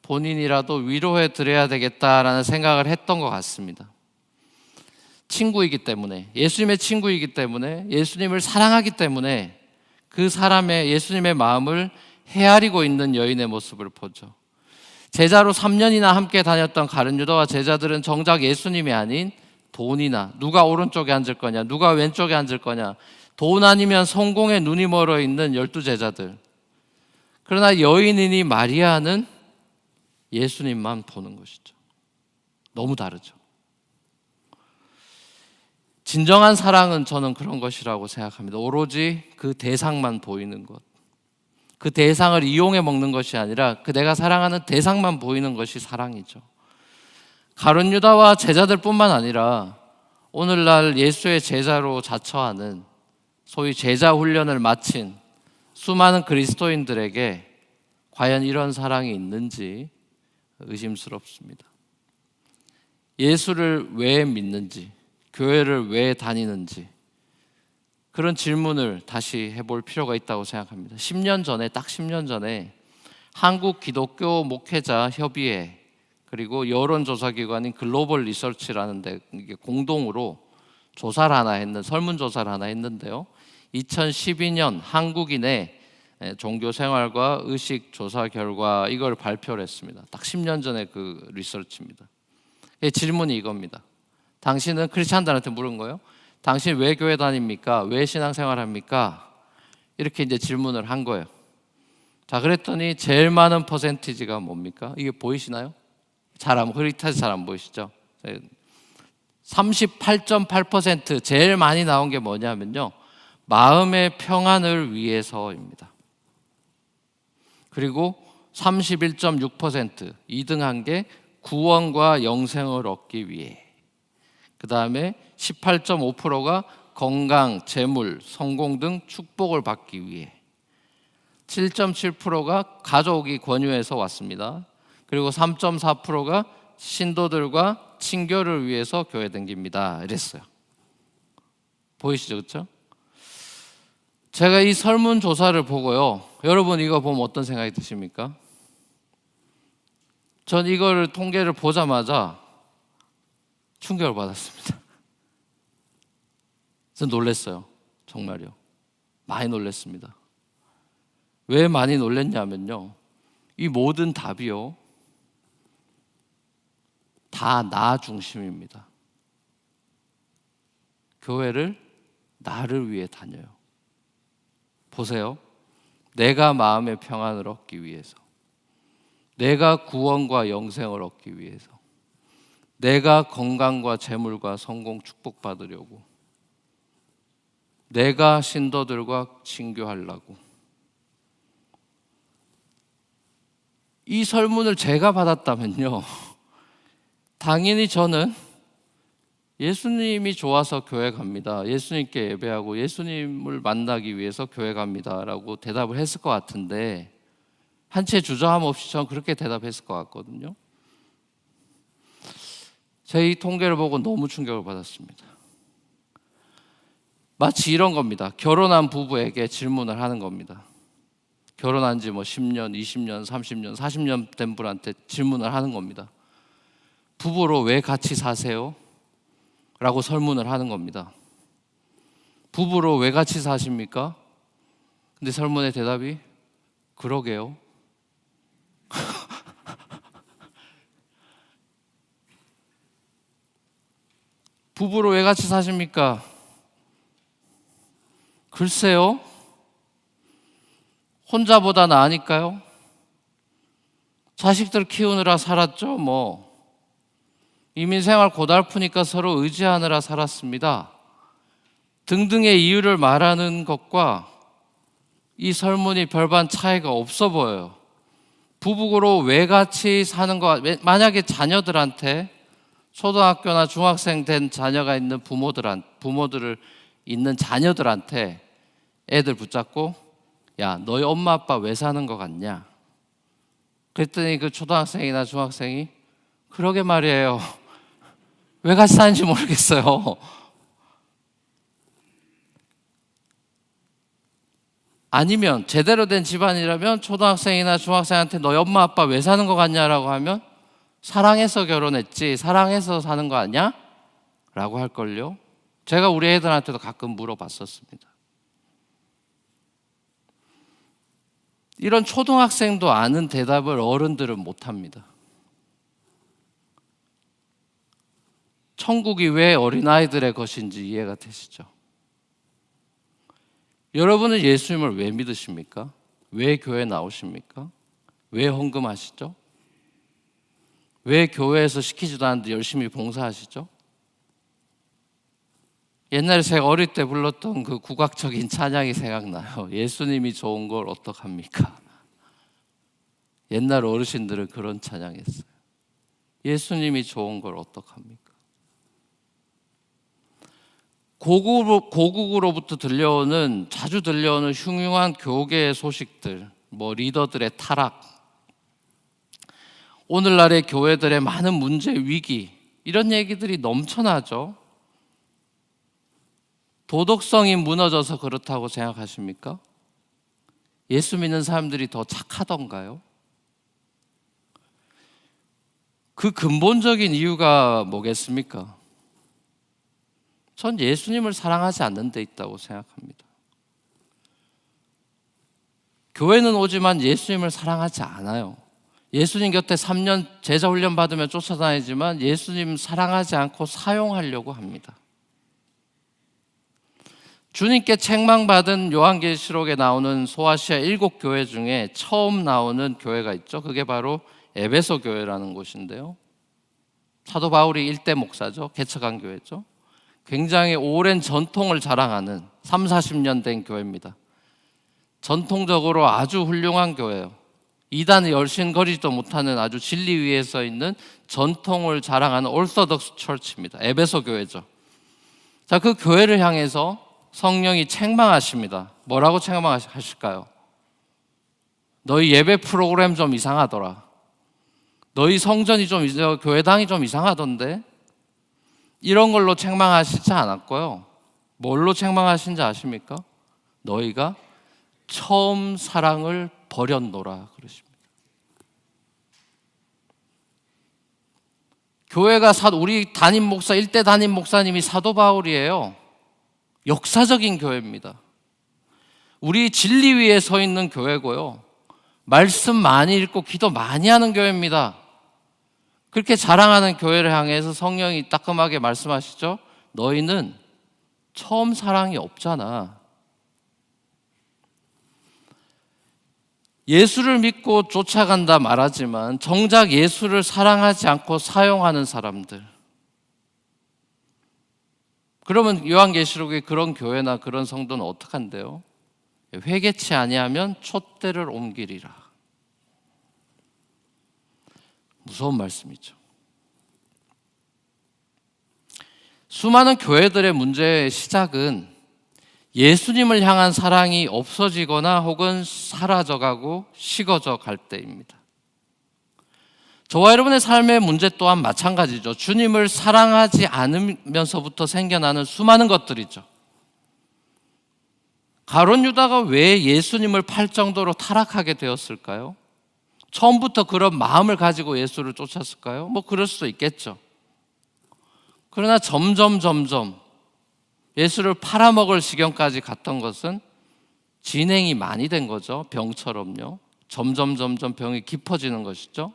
본인이라도 위로해 드려야 되겠다라는 생각을 했던 것 같습니다. 친구이기 때문에, 예수님의 친구이기 때문에, 예수님을 사랑하기 때문에 그 사람의 예수님의 마음을 헤아리고 있는 여인의 모습을 보죠. 제자로 3년이나 함께 다녔던 가룟 유다와 제자들은 정작 예수님이 아닌 돈이나 누가 오른쪽에 앉을 거냐, 누가 왼쪽에 앉을 거냐, 돈 아니면 성공에 눈이 멀어 있는 12제자들. 그러나 여인이니 마리아는 예수님만 보는 것이죠. 너무 다르죠. 진정한 사랑은 저는 그런 것이라고 생각합니다. 오로지 그 대상만 보이는 것. 그 대상을 이용해 먹는 것이 아니라 그 내가 사랑하는 대상만 보이는 것이 사랑이죠. 가룟 유다와 제자들뿐만 아니라 오늘날 예수의 제자로 자처하는 소위 제자 훈련을 마친 수많은 그리스도인들에게 과연 이런 사랑이 있는지 의심스럽습니다. 예수를 왜 믿는지, 교회를 왜 다니는지 그런 질문을 다시 해볼 필요가 있다고 생각합니다. 10년 전에, 딱 10년 전에 한국 기독교 목회자 협의회 그리고 여론조사기관인 글로벌 리서치라는 데 이게 공동으로 설문조사를 하나 했는데요. 2012년 한국인의 종교생활과 의식 조사 결과 이걸 발표를 했습니다. 딱 10년 전에 그 리서치입니다. 질문이 이겁니다. 당신은 크리스찬들한테 물은 거예요. 당신 왜 교회 다닙니까? 왜 신앙생활 합니까? 이렇게 이제 질문을 한 거예요. 자, 그랬더니 제일 많은 퍼센티지가 뭡니까? 이게 보이시나요? 흐릿해서 잘 안 보이시죠? 38.8% 제일 많이 나온 게 뭐냐면요, 마음의 평안을 위해서입니다. 그리고 31.6% 2등한 게 구원과 영생을 얻기 위해. 그 다음에 18.5%가 건강, 재물, 성공 등 축복을 받기 위해. 7.7%가 가족이 권유해서 왔습니다. 그리고 3.4%가 신도들과 친교를 위해서 교회 다닙니다. 이랬어요. 보이시죠? 그렇죠? 제가 이 설문조사를 보고요, 여러분 이거 보면 어떤 생각이 드십니까? 전 이거를 통계를 보자마자 충격을 받았습니다. 전 놀랐어요. 정말요. 많이 놀랐습니다. 왜 많이 놀랐냐면요, 이 모든 답이요 다 나 중심입니다. 교회를 나를 위해 다녀요. 보세요. 내가 마음의 평안을 얻기 위해서, 내가 구원과 영생을 얻기 위해서, 내가 건강과 재물과 성공 축복받으려고, 내가 신도들과 친교하려고. 이 설문을 제가 받았다면요, 당연히 저는 예수님이 좋아서 교회 갑니다, 예수님께 예배하고 예수님을 만나기 위해서 교회 갑니다 라고 대답을 했을 것 같은데, 한 채 주저함 없이 저는 그렇게 대답했을 것 같거든요. 제 이 통계를 보고 너무 충격을 받았습니다. 마치 이런 겁니다. 결혼한 부부에게 질문을 하는 겁니다. 결혼한 지 10년, 20년, 30년, 40년 된 분한테 질문을 하는 겁니다. 부부로 왜 같이 사세요? 라고 설문을 하는 겁니다. 부부로 왜 같이 사십니까? 근데 설문의 대답이 그러게요. 부부로 왜 같이 사십니까? 글쎄요. 혼자보다 나으니까요. 자식들 키우느라 살았죠. 이민생활 고달프니까 서로 의지하느라 살았습니다. 등등의 이유를 말하는 것과 이 설문이 별반 차이가 없어 보여요. 부부로 왜 같이 사는 거, 만약에 자녀들한테, 초등학교나 중학생 된 자녀가 있는 부모들을 있는 자녀들한테 애들 붙잡고, 야, 너희 엄마 아빠 왜 사는 거 같냐? 그랬더니 그 초등학생이나 중학생이 그러게 말이에요. 왜 같이 사는지 모르겠어요. 아니면 제대로 된 집안이라면 초등학생이나 중학생한테 너희 엄마 아빠 왜 사는 거 같냐라고 하면 사랑해서 결혼했지 사랑해서 사는 거 아니야? 라고 할걸요. 제가 우리 애들한테도 가끔 물어봤었습니다. 이런 초등학생도 아는 대답을 어른들은 못합니다. 천국이 왜 어린아이들의 것인지 이해가 되시죠? 여러분은 예수님을 왜 믿으십니까? 왜 교회 나오십니까? 왜 헌금하시죠? 왜 교회에서 시키지도 않는데 열심히 봉사하시죠? 옛날에 제가 어릴 때 불렀던 그 국악적인 찬양이 생각나요. 예수님이 좋은 걸 어떡합니까? 옛날 어르신들은 그런 찬양했어요. 예수님이 좋은 걸 어떡합니까? 고국으로부터 자주 들려오는 흉흉한 교계의 소식들, 리더들의 타락, 오늘날의 교회들의 많은 문제, 위기, 이런 얘기들이 넘쳐나죠. 도덕성이 무너져서 그렇다고 생각하십니까? 예수 믿는 사람들이 더 착하던가요? 그 근본적인 이유가 뭐겠습니까? 전 예수님을 사랑하지 않는 데 있다고 생각합니다. 교회는 오지만 예수님을 사랑하지 않아요. 예수님 곁에 3년 제자 훈련 받으면 쫓아다니지만 예수님 사랑하지 않고 사용하려고 합니다. 주님께 책망받은 요한계시록에 나오는 소아시아 7교회 중에 처음 나오는 교회가 있죠. 그게 바로 에베소 교회라는 곳인데요. 사도 바울이 일대 목사죠. 개척한 교회죠. 굉장히 오랜 전통을 자랑하는 3, 40년 된 교회입니다. 전통적으로 아주 훌륭한 교회예요. 이단이 열신거리지도 못하는 아주 진리 위에 서 있는 전통을 자랑하는 올소덕스 처치입니다. 에베소 교회죠. 자, 그 교회를 향해서 성령이 책망하십니다. 뭐라고 책망하실까요? 너희 예배 프로그램 좀 이상하더라. 너희 성전이 좀 교회당이 좀 이상하던데? 이런 걸로 책망하시지 않았고요. 뭘로 책망하신지 아십니까? 너희가 처음 사랑을 버렸노라 그러십니다. 교회가 우리 담임 목사, 일대 담임 목사님이 사도 바울이에요. 역사적인 교회입니다. 우리 진리 위에 서 있는 교회고요. 말씀 많이 읽고 기도 많이 하는 교회입니다. 그렇게 자랑하는 교회를 향해서 성령이 따끔하게 말씀하시죠. 너희는 처음 사랑이 없잖아. 예수를 믿고 쫓아간다 말하지만 정작 예수를 사랑하지 않고 사용하는 사람들. 그러면 요한계시록에 그런 교회나 그런 성도는 어떡한데요? 회개치 아니하면 촛대를 옮기리라. 무서운 말씀이죠. 수많은 교회들의 문제의 시작은 예수님을 향한 사랑이 없어지거나 혹은 사라져가고 식어져 갈 때입니다. 저와 여러분의 삶의 문제 또한 마찬가지죠. 주님을 사랑하지 않으면서부터 생겨나는 수많은 것들이죠. 가룟 유다가 왜 예수님을 팔 정도로 타락하게 되었을까요? 처음부터 그런 마음을 가지고 예수를 쫓았을까요? 뭐 그럴 수도 있겠죠. 그러나 점점 예수를 팔아먹을 지경까지 갔던 것은 진행이 많이 된 거죠. 병처럼요. 점점 병이 깊어지는 것이죠.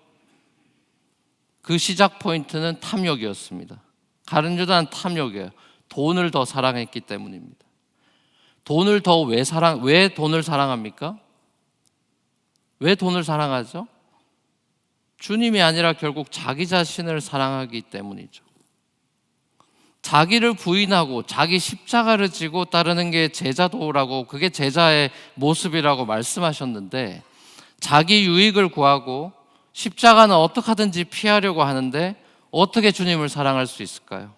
그 시작 포인트는 탐욕이었습니다. 가룟 유다는 탐욕이에요. 돈을 더 사랑했기 때문입니다. 돈을 더 왜 돈을 사랑합니까? 왜 돈을 사랑하죠? 주님이 아니라 결국 자기 자신을 사랑하기 때문이죠. 자기를 부인하고 자기 십자가를 지고 따르는 게 제자도라고, 그게 제자의 모습이라고 말씀하셨는데, 자기 유익을 구하고 십자가는 어떻게 하든지 피하려고 하는데 어떻게 주님을 사랑할 수 있을까요?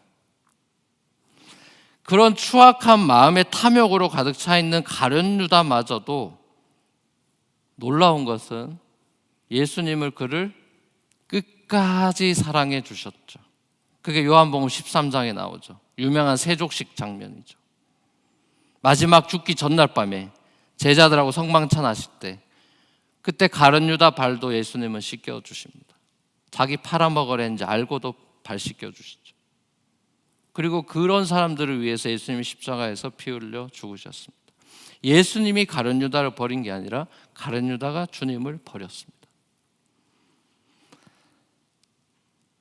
그런 추악한 마음의 탐욕으로 가득 차 있는 가룟 유다마저도 놀라운 것은 예수님을 그를 끝까지 사랑해 주셨죠. 그게 요한복음 13장에 나오죠. 유명한 세족식 장면이죠. 마지막 죽기 전날 밤에 제자들하고 성망찬 하실 때, 그때 가룟 유다 발도 예수님은 씻겨 주십니다. 자기 팔아먹으려는지 알고도 발 씻겨 주시죠. 그리고 그런 사람들을 위해서 예수님이 십자가에서 피 흘려 죽으셨습니다. 예수님이 가룟 유다를 버린 게 아니라 가룟 유다가 주님을 버렸습니다.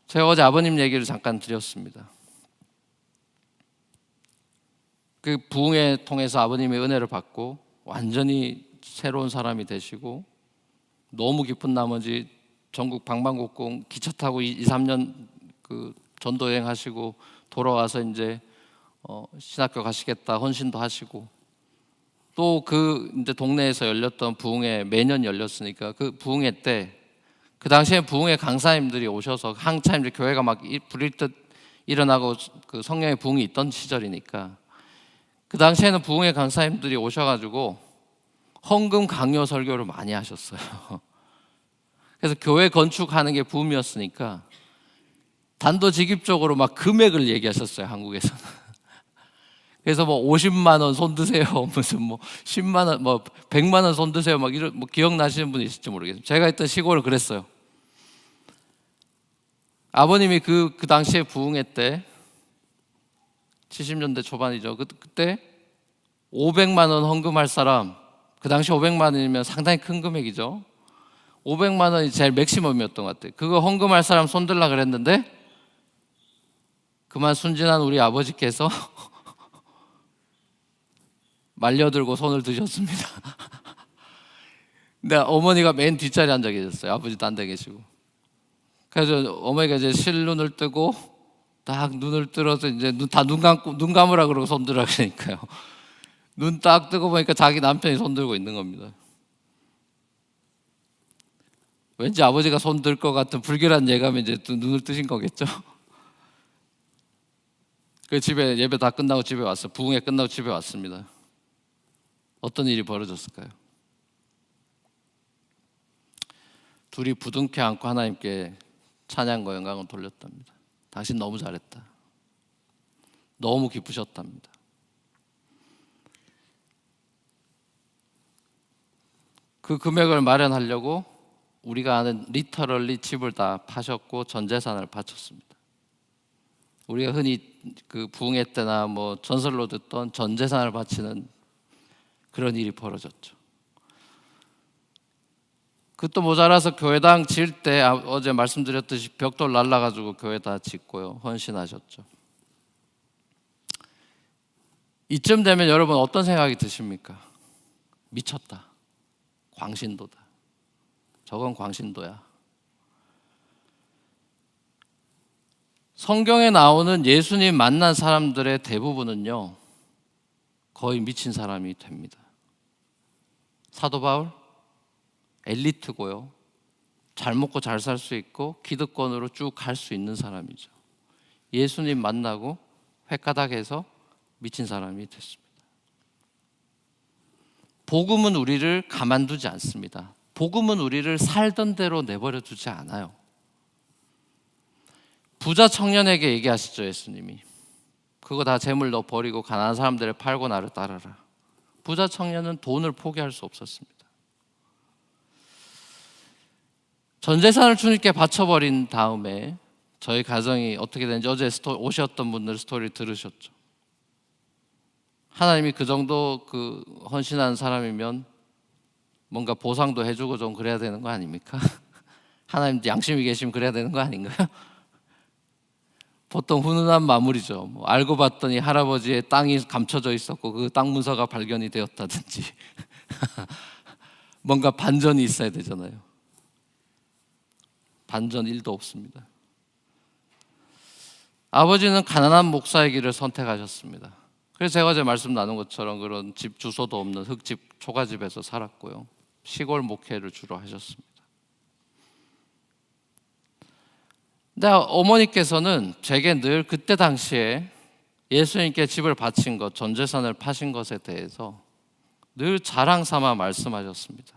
제가 어제 아버님 얘기를 잠깐 드렸습니다. 그 부흥회 통해서 아버님의 은혜를 받고 완전히 새로운 사람이 되시고, 너무 기쁜 나머지 전국 방방곡곡 기차 타고 2, 3년 그 전도 여행 하시고 돌아와서 이제 신학교 가시겠다 헌신도 하시고, 또 그 이제 동네에서 열렸던 부흥회 매년 열렸으니까 그 부흥회 때 그 당시에 부흥회 강사님들이 오셔서 한참 이제 교회가 막 불일 듯 일어나고 그 성령의 부흥이 있던 시절이니까 그 당시에는 부흥회 강사님들이 오셔가지고 헌금 강요 설교를 많이 하셨어요. 그래서 교회 건축하는 게 붐이었으니까 단도직입적으로 막 금액을 얘기하셨어요, 한국에서는. 그래서 뭐 50만 원 손 드세요, 무슨 뭐 10만 원, 뭐 100만 원 손 드세요, 막 이런, 뭐 기억나시는 분이 있을지 모르겠어요. 제가 있던 시골은 그랬어요. 아버님이 그 당시에 부흥회 때 70년대 초반이죠. 그때 500만 원 헌금할 사람, 그 당시 500만 원이면 상당히 큰 금액이죠. 500만 원이 제일 맥시멈이었던 것 같아요. 그거 헌금할 사람 손들라 그랬는데 그만 순진한 우리 아버지께서 말려들고 손을 드셨습니다. 근데 어머니가 맨 뒷자리에 앉아 계셨어요. 아버지도 앉아 계시고. 그래서 어머니가 이제 실눈을 뜨고 딱 눈을 뜨러서 이제 눈 감으라 그러고 손 들으라 그러니까요. 눈 딱 뜨고 보니까 자기 남편이 손 들고 있는 겁니다. 왠지 아버지가 손 들 것 같은 불길한 예감이 이제 또 눈을 뜨신 거겠죠. 그 집에 예배 다 끝나고 집에 왔어요. 부흥회 끝나고 집에 왔습니다. 어떤 일이 벌어졌을까요? 둘이 부둥켜 안고 하나님께 찬양과 영광을 돌렸답니다. 당신 너무 잘했다. 너무 기쁘셨답니다. 그 금액을 마련하려고 우리가 아는 리터럴리 집을 다 파셨고 전 재산을 바쳤습니다. 우리가 흔히 그 부흥회 때나 뭐 전설로 듣던 전 재산을 바치는 그런 일이 벌어졌죠. 그것도 모자라서 교회당 지을 때 어제 말씀드렸듯이 벽돌 날라가지고 교회 다 짓고요. 헌신하셨죠. 이쯤 되면 여러분 어떤 생각이 드십니까? 미쳤다. 광신도다. 저건 광신도야. 성경에 나오는 예수님 만난 사람들의 대부분은요, 거의 미친 사람이 됩니다. 사도 바울, 엘리트고요. 잘 먹고 잘 살 수 있고 기득권으로 쭉 갈 수 있는 사람이죠. 예수님 만나고 횟가닥에서 미친 사람이 됐습니다. 복음은 우리를 가만두지 않습니다. 복음은 우리를 살던 대로 내버려 두지 않아요. 부자 청년에게 얘기하시죠, 예수님이. 그거 다 재물 너 버리고 가난한 사람들을 팔고 나를 따라라. 부자 청년은 돈을 포기할 수 없었습니다. 전 재산을 주님께 바쳐버린 다음에 저희 가정이 어떻게 되는지 어제 오셨던 분들 스토리 들으셨죠. 하나님이 그 정도 그 헌신한 사람이면 뭔가 보상도 해주고 좀 그래야 되는 거 아닙니까? 하나님 양심이 계시면 그래야 되는 거 아닌가요? 보통 훈훈한 마무리죠. 뭐 알고 봤더니 할아버지의 땅이 감춰져 있었고 그 땅 문서가 발견이 되었다든지 뭔가 반전이 있어야 되잖아요. 반전 1도 없습니다. 아버지는 가난한 목사의 길을 선택하셨습니다. 그래서 제가 어제 말씀 나눈 것처럼 그런 집 주소도 없는 흙집 초가집에서 살았고요. 시골 목회를 주로 하셨습니다. 근데 어머니께서는 제게 늘 그때 당시에 예수님께 집을 바친 것, 전 재산을 파신 것에 대해서 늘 자랑 삼아 말씀하셨습니다.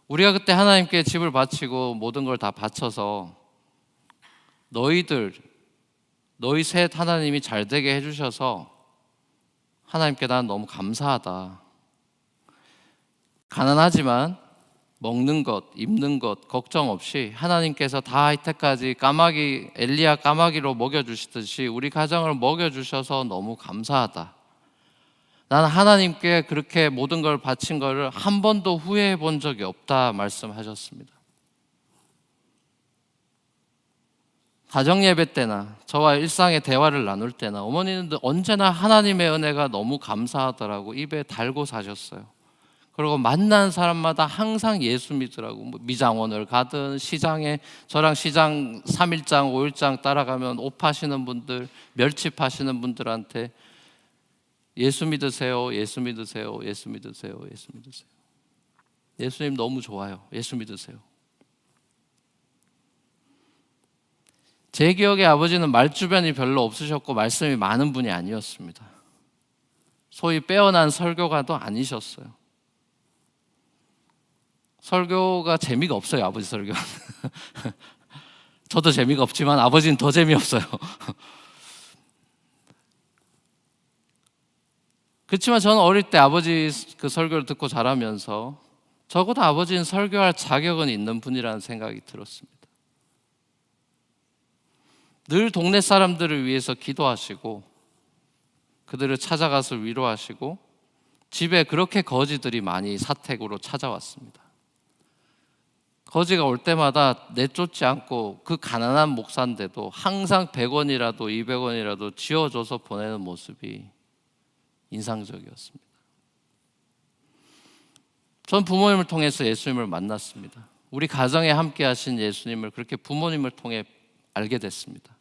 우리가 그때 하나님께 집을 바치고 모든 걸 다 바쳐서 너희 셋 하나님이 잘 되게 해주셔서 하나님께 난 너무 감사하다. 가난하지만 먹는 것, 입는 것 걱정 없이 하나님께서 다 이때까지 엘리야 까마귀로 먹여주시듯이 우리 가정을 먹여주셔서 너무 감사하다. 나는 하나님께 그렇게 모든 걸 바친 것을 한 번도 후회해 본 적이 없다 말씀하셨습니다. 가정 예배 때나 저와 일상의 대화를 나눌 때나 어머니는 언제나 하나님의 은혜가 너무 감사하더라고 입에 달고 사셨어요. 그리고 만난 사람마다 항상 예수 믿으라고 미장원을 가든 시장에 저랑 시장 3일장 5일장 따라가면 옷 파시는 분들 멸치 파시는 분들한테 예수 믿으세요. 예수 믿으세요. 예수 믿으세요. 예수 믿으세요. 예수님 너무 좋아요. 예수 믿으세요. 제 기억에 아버지는 말주변이 별로 없으셨고 말씀이 많은 분이 아니었습니다. 소위 빼어난 설교가도 아니셨어요. 설교가 재미가 없어요. 아버지 설교. 저도 재미가 없지만 아버지는 더 재미없어요. 그렇지만 저는 어릴 때 아버지 그 설교를 듣고 자라면서 적어도 아버지는 설교할 자격은 있는 분이라는 생각이 들었습니다. 늘 동네 사람들을 위해서 기도하시고 그들을 찾아가서 위로하시고 집에 그렇게 거지들이 많이 사택으로 찾아왔습니다. 거지가 올 때마다 내쫓지 않고 그 가난한 목사인데도 항상 100원이라도 200원이라도 지어줘서 보내는 모습이 인상적이었습니다. 전 부모님을 통해서 예수님을 만났습니다. 우리 가정에 함께 하신 예수님을 그렇게 부모님을 통해 알게 됐습니다.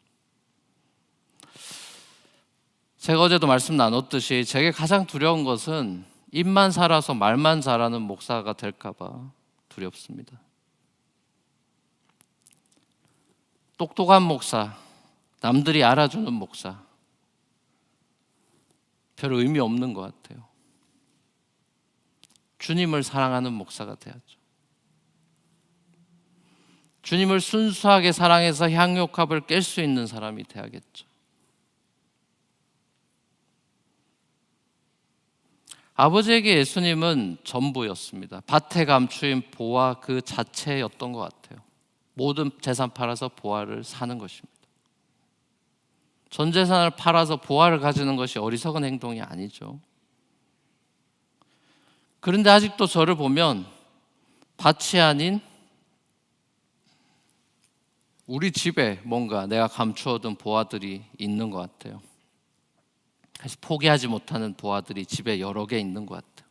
제가 어제도 말씀 나눴듯이 제게 가장 두려운 것은 입만 살아서 말만 잘하는 목사가 될까 봐 두렵습니다. 똑똑한 목사, 남들이 알아주는 목사, 별 의미 없는 것 같아요. 주님을 사랑하는 목사가 돼야죠. 주님을 순수하게 사랑해서 향유옥합을 깰 수 있는 사람이 돼야겠죠. 아버지에게 예수님은 전부였습니다. 밭에 감추인 보화 그 자체였던 것 같아요. 모든 재산 팔아서 보화를 사는 것입니다. 전 재산을 팔아서 보화를 가지는 것이 어리석은 행동이 아니죠. 그런데 아직도 저를 보면 밭이 아닌 우리 집에 뭔가 내가 감추어둔 보화들이 있는 것 같아요. 그래서 포기하지 못하는 보화들이 집에 여러 개 있는 것 같아요.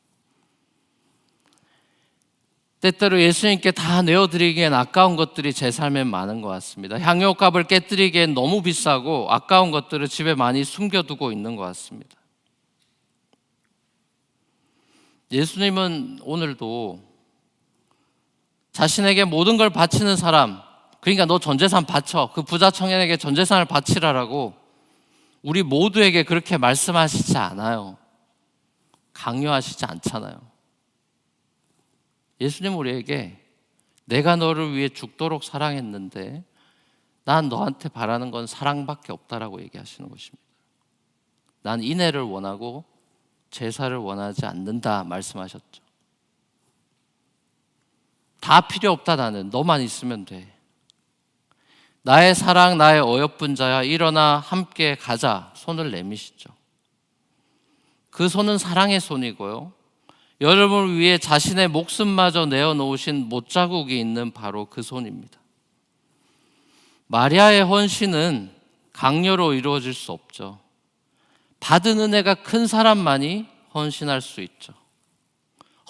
때때로 예수님께 다 내어드리기엔 아까운 것들이 제 삶에 많은 것 같습니다. 향유값을 깨뜨리기엔 너무 비싸고 아까운 것들을 집에 많이 숨겨두고 있는 것 같습니다. 예수님은 오늘도 자신에게 모든 걸 바치는 사람, 그러니까 너 전재산 바쳐, 그 부자 청년에게 전재산을 바치라라고 우리 모두에게 그렇게 말씀하시지 않아요. 강요하시지 않잖아요. 예수님 우리에게 내가 너를 위해 죽도록 사랑했는데 난 너한테 바라는 건 사랑밖에 없다라고 얘기하시는 것입니다. 난 인애를 원하고 제사를 원하지 않는다 말씀하셨죠. 다 필요 없다. 나는 너만 있으면 돼. 나의 사랑, 나의 어여쁜 자야, 일어나 함께 가자. 손을 내미시죠. 그 손은 사랑의 손이고요, 여러분을 위해 자신의 목숨마저 내어놓으신 못자국이 있는 바로 그 손입니다. 마리아의 헌신은 강요로 이루어질 수 없죠. 받은 은혜가 큰 사람만이 헌신할 수 있죠.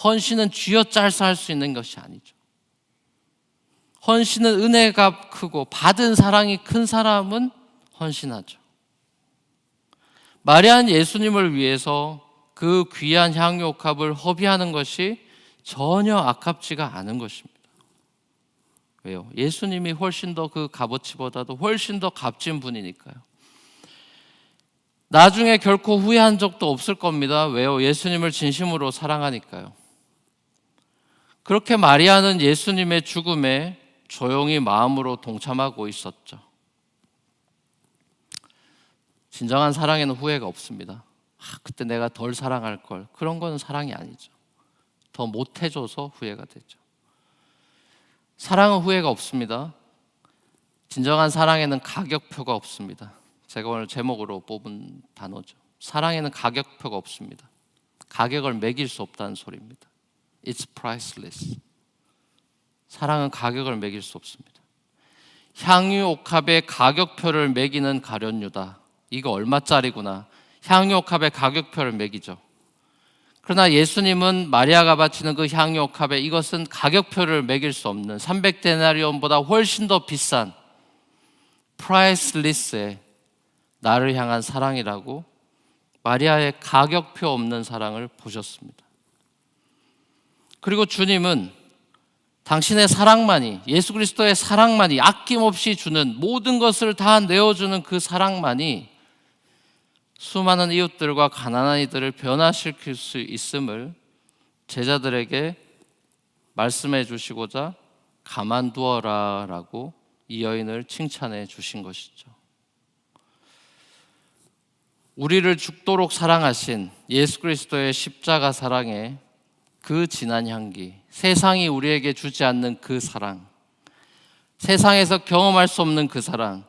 헌신은 쥐어짜서 할 수 있는 것이 아니죠. 헌신은 은혜가 크고 받은 사랑이 큰 사람은 헌신하죠. 마리아는 예수님을 위해서 그 귀한 향유옥합을 허비하는 것이 전혀 아깝지가 않은 것입니다. 왜요? 예수님이 훨씬 더 그 값어치보다도 훨씬 더 값진 분이니까요. 나중에 결코 후회한 적도 없을 겁니다. 왜요? 예수님을 진심으로 사랑하니까요. 그렇게 마리아는 예수님의 죽음에 조용히 마음으로 동참하고 있었죠. 진정한 사랑에는 후회가 없습니다. 그때 내가 덜 사랑할 걸. 그런 건 사랑이 아니죠. 더 못해줘서 후회가 되죠. 사랑은 후회가 없습니다. 진정한 사랑에는 가격표가 없습니다. 제가 오늘 제목으로 뽑은 단어죠. 사랑에는 가격표가 없습니다. 가격을 매길 수 없다는 소리입니다. It's priceless. 사랑은 가격을 매길 수 없습니다. 향유옥합의 가격표를 매기는 가룟유다. 이거 얼마짜리구나. 향유옥합의 가격표를 매기죠. 그러나 예수님은 마리아가 바치는 그 향유옥합에 이것은 가격표를 매길 수 없는 300데나리온보다 훨씬 더 비싼 프라이슬리스의 나를 향한 사랑이라고 마리아의 가격표 없는 사랑을 보셨습니다. 그리고 주님은 당신의 사랑만이, 예수 그리스도의 사랑만이, 아낌없이 주는 모든 것을 다 내어주는 그 사랑만이 수많은 이웃들과 가난한 이들을 변화시킬 수 있음을 제자들에게 말씀해 주시고자 가만두어라 라고 이 여인을 칭찬해 주신 것이죠. 우리를 죽도록 사랑하신 예수 그리스도의 십자가 사랑에 그 진한 향기, 세상이 우리에게 주지 않는 그 사랑, 세상에서 경험할 수 없는 그 사랑,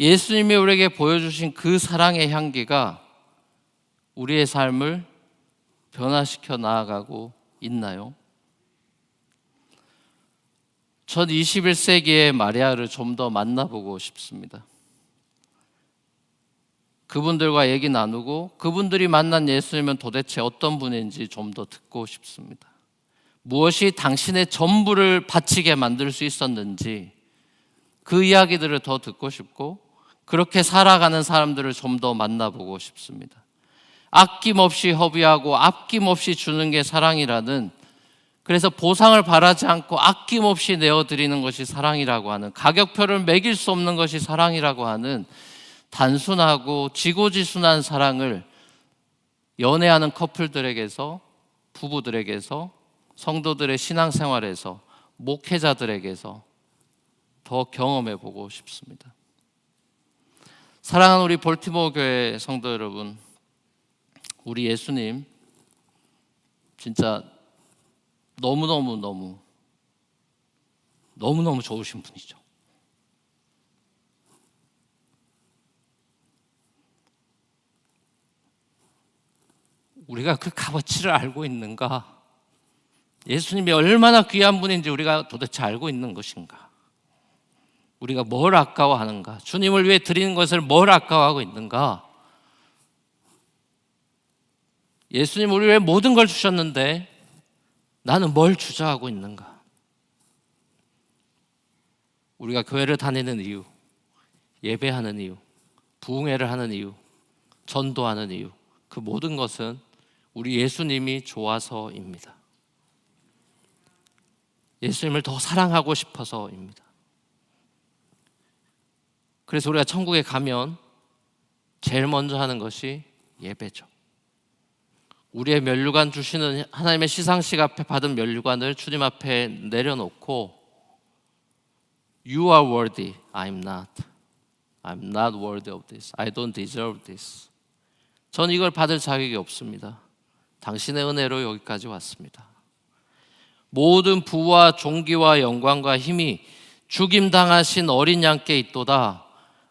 예수님이 우리에게 보여주신 그 사랑의 향기가 우리의 삶을 변화시켜 나아가고 있나요? 전 21세기의 마리아를 좀 더 만나보고 싶습니다. 그분들과 얘기 나누고 그분들이 만난 예수님은 도대체 어떤 분인지 좀 더 듣고 싶습니다. 무엇이 당신의 전부를 바치게 만들 수 있었는지 그 이야기들을 더 듣고 싶고 그렇게 살아가는 사람들을 좀 더 만나보고 싶습니다. 아낌없이 허비하고 아낌없이 주는 게 사랑이라는, 그래서 보상을 바라지 않고 아낌없이 내어드리는 것이 사랑이라고 하는, 가격표를 매길 수 없는 것이 사랑이라고 하는 단순하고 지고지순한 사랑을 연애하는 커플들에게서, 부부들에게서, 성도들의 신앙생활에서, 목회자들에게서 더 경험해 보고 싶습니다. 사랑하는 우리 볼티모어 교회 성도 여러분, 우리 예수님 진짜 너무너무 좋으신 분이죠. 우리가 그 값어치를 알고 있는가? 예수님이 얼마나 귀한 분인지 우리가 도대체 알고 있는 것인가? 우리가 뭘 아까워하는가? 주님을 위해 드리는 것을 뭘 아까워하고 있는가? 예수님 우리 왜 모든 걸 주셨는데 나는 뭘 주저하고 있는가? 우리가 교회를 다니는 이유, 예배하는 이유, 부흥회를 하는 이유, 전도하는 이유, 그 모든 것은 우리 예수님이 좋아서입니다. 예수님을 더 사랑하고 싶어서입니다. 그래서 우리가 천국에 가면 제일 먼저 하는 것이 예배죠. 우리의 면류관 주시는 하나님의 시상식 앞에 받은 면류관을 주님 앞에 내려놓고 You are worthy, I'm not. I'm not worthy of this. I don't deserve this. 전 이걸 받을 자격이 없습니다. 당신의 은혜로 여기까지 왔습니다. 모든 부와 존귀와 영광과 힘이 죽임당하신 어린 양께 있도다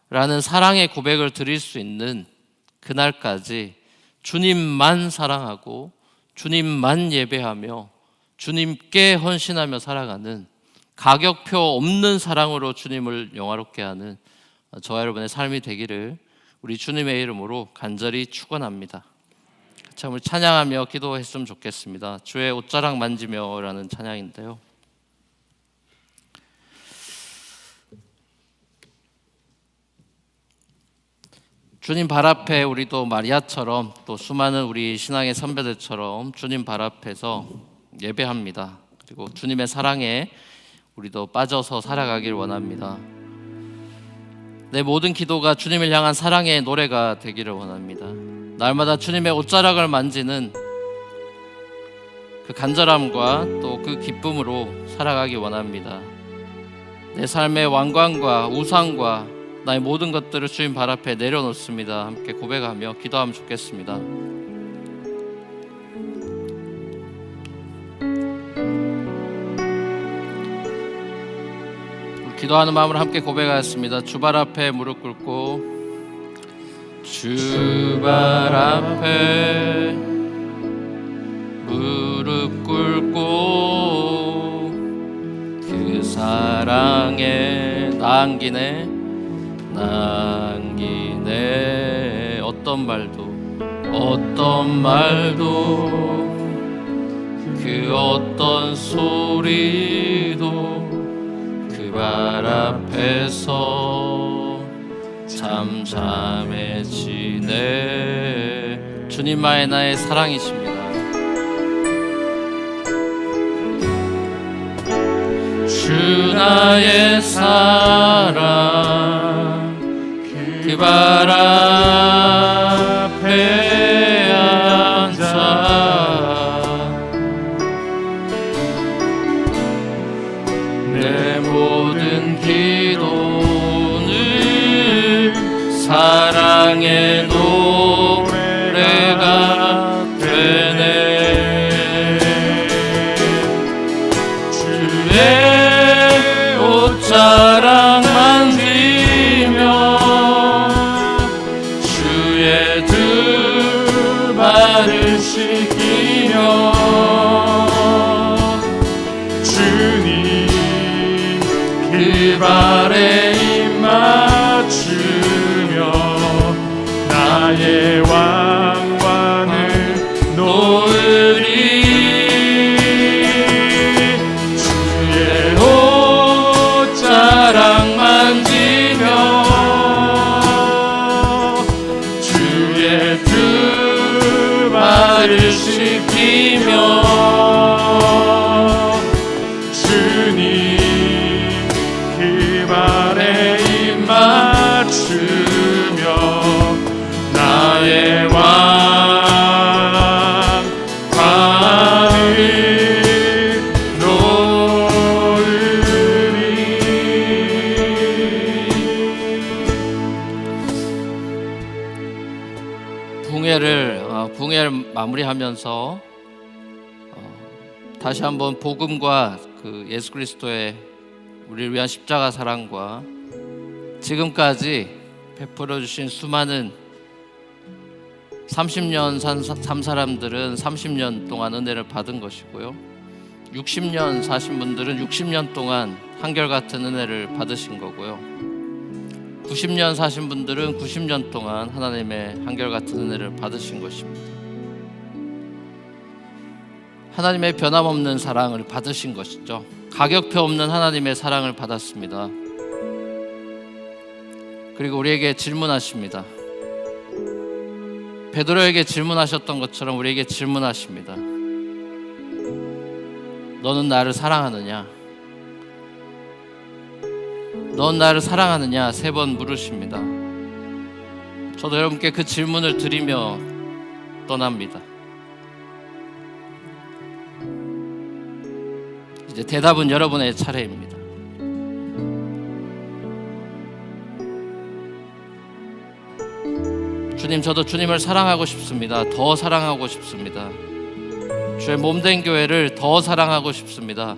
라는 사랑의 고백을 드릴 수 있는 그날까지 주님만 사랑하고 주님만 예배하며 주님께 헌신하며 살아가는, 가격표 없는 사랑으로 주님을 영화롭게 하는 저와 여러분의 삶이 되기를 우리 주님의 이름으로 간절히 축원합니다. 참 찬양하며 기도했으면 좋겠습니다. 주의 옷자락 만지며 라는 찬양인데요, 주님 발 앞에 우리도 마리아처럼 또 수많은 우리 신앙의 선배들처럼 주님 발 앞에서 예배합니다. 그리고 주님의 사랑에 우리도 빠져서 살아가길 원합니다. 내 모든 기도가 주님을 향한 사랑의 노래가 되기를 원합니다. 날마다 주님의 옷자락을 만지는 그 간절함과 또 그 기쁨으로 살아가기 원합니다. 내 삶의 왕관과 우상과 나의 모든 것들을 주님 발 앞에 내려놓습니다. 함께 고백하며 기도하면 좋겠습니다. 기도하는 마음으로 함께 고백하였습니다. 주 발 앞에 무릎 꿇고, 주 발 앞에 무릎 꿇고 그 사랑에 남기네 어떤 말도 그 어떤 소리도 그 발 앞에서 잠잠해지네. 주님만의 나의 사랑이십니다. 주 나의 사랑 그 발 앞에 앉아 내 모든 기도는 사랑의 노래가 되네. 주의 옷자락 만지며 발에 입 맞추며 나의 왕관을 놓으리. 주의 옷자락 만지며 주의 두 발을 씻기며 주님 그 발에 입 맞추며 나의 왕관을 놓으리. 붕해를 마무리하면서 다시 한번 복음과 그 예수 그리스도의 우리를 위한 십자가 사랑과 지금까지 베풀어 주신 수많은 30년 산 사람들은 30년 동안 은혜를 받은 것이고요, 60년 사신 분들은 60년 동안 한결같은 은혜를 받으신 거고요, 90년 사신 분들은 90년 동안 하나님의 한결같은 은혜를 받으신 것입니다. 하나님의 변함없는 사랑을 받으신 것이죠. 가격표 없는 하나님의 사랑을 받았습니다. 그리고 우리에게 질문하십니다. 베드로에게 질문하셨던 것처럼 우리에게 질문하십니다. 너는 나를 사랑하느냐? 넌 나를 사랑하느냐? 3번 물으십니다. 저도 여러분께 그 질문을 드리며 떠납니다. 이제 대답은 여러분의 차례입니다. 주님, 저도 주님을 사랑하고 싶습니다. 더 사랑하고 싶습니다. 주의 몸된 교회를 더 사랑하고 싶습니다.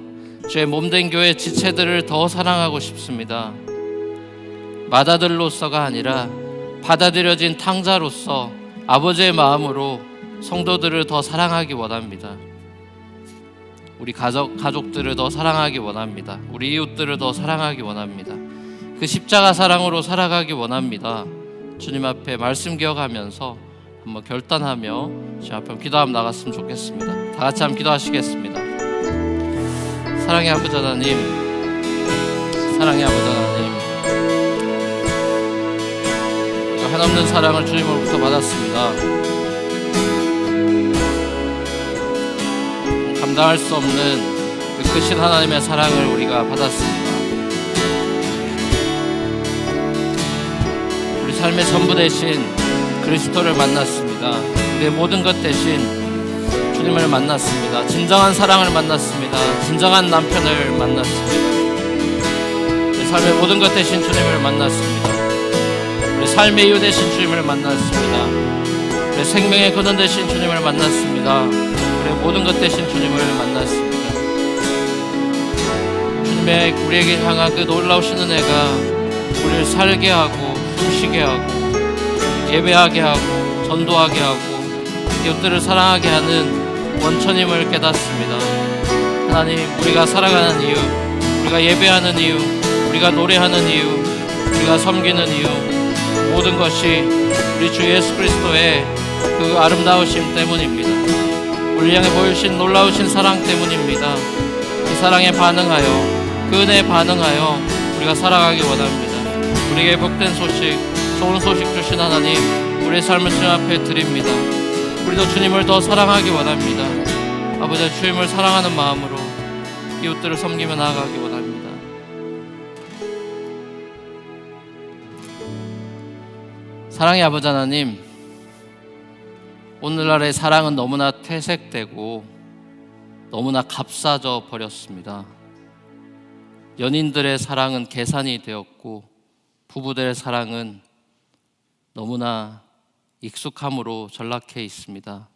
주의 몸된 교회 지체들을 더 사랑하고 싶습니다. 맏아들로서가 아니라 받아들여진 탕자로서 아버지의 마음으로 성도들을 더 사랑하기 원합니다. 우리 가족들을 더 사랑하기 원합니다. 우리 이웃들을 더 사랑하기 원합니다. 그 십자가 사랑으로 살아가기 원합니다. 주님 앞에 말씀 기억하면서 한번 결단하며 주님 앞에 기도하며 나갔으면 좋겠습니다. 다 같이 한번 기도하시겠습니다. 사랑의 아버지 하나님, 사랑의 아버지 하나님, 우리가 한없는 사랑을 주님으로부터 받았습니다. 감당할 수 없는 그 크신 하나님의 사랑을 우리가 받았습니다. 우리 삶의 전부 대신 그리스도를 만났습니다. 우리의 모든 것 대신 주님을 만났습니다. 진정한 사랑을 만났습니다. 진정한 남편을 만났습니다. 우리 삶의 모든 것 대신 주님을 만났습니다. 우리 삶의 이유 대신 주님을 만났습니다. 우리 생명의 근원 대신 주님을 만났습니다. 우리 모든 것 대신 주님을 만났습니다. 주님의 우리에게 향한 그 놀라우신 은혜가 우리를 살게 하고 숨쉬게 하고 예배하게 하고 전도하게 하고 이웃들을 사랑하게 하는 원천임을 깨닫습니다. 하나님, 우리가 살아가는 이유, 우리가 예배하는 이유, 우리가 노래하는 이유, 우리가 섬기는 이유, 모든 것이 우리 주 예수 그리스도의 그 아름다우심 때문입니다. 우리 향해 보이신 놀라우신 사랑 때문입니다. 그 사랑에 반응하여, 그 은혜에 반응하여 우리가 살아가기 원합니다. 우리에게 복된 소식, 좋은 소식 주신 하나님, 우리의 삶을 주님 앞에 드립니다. 우리도 주님을 더 사랑하기 원합니다. 아버지, 주님을 사랑하는 마음으로 이웃들을 섬기며 나아가기 원합니다. 사랑의 아버지 하나님, 오늘날의 사랑은 너무나 퇴색되고 너무나 값싸져 버렸습니다. 연인들의 사랑은 계산이 되었고 부부들의 사랑은 너무나 익숙함으로 전락해 있습니다.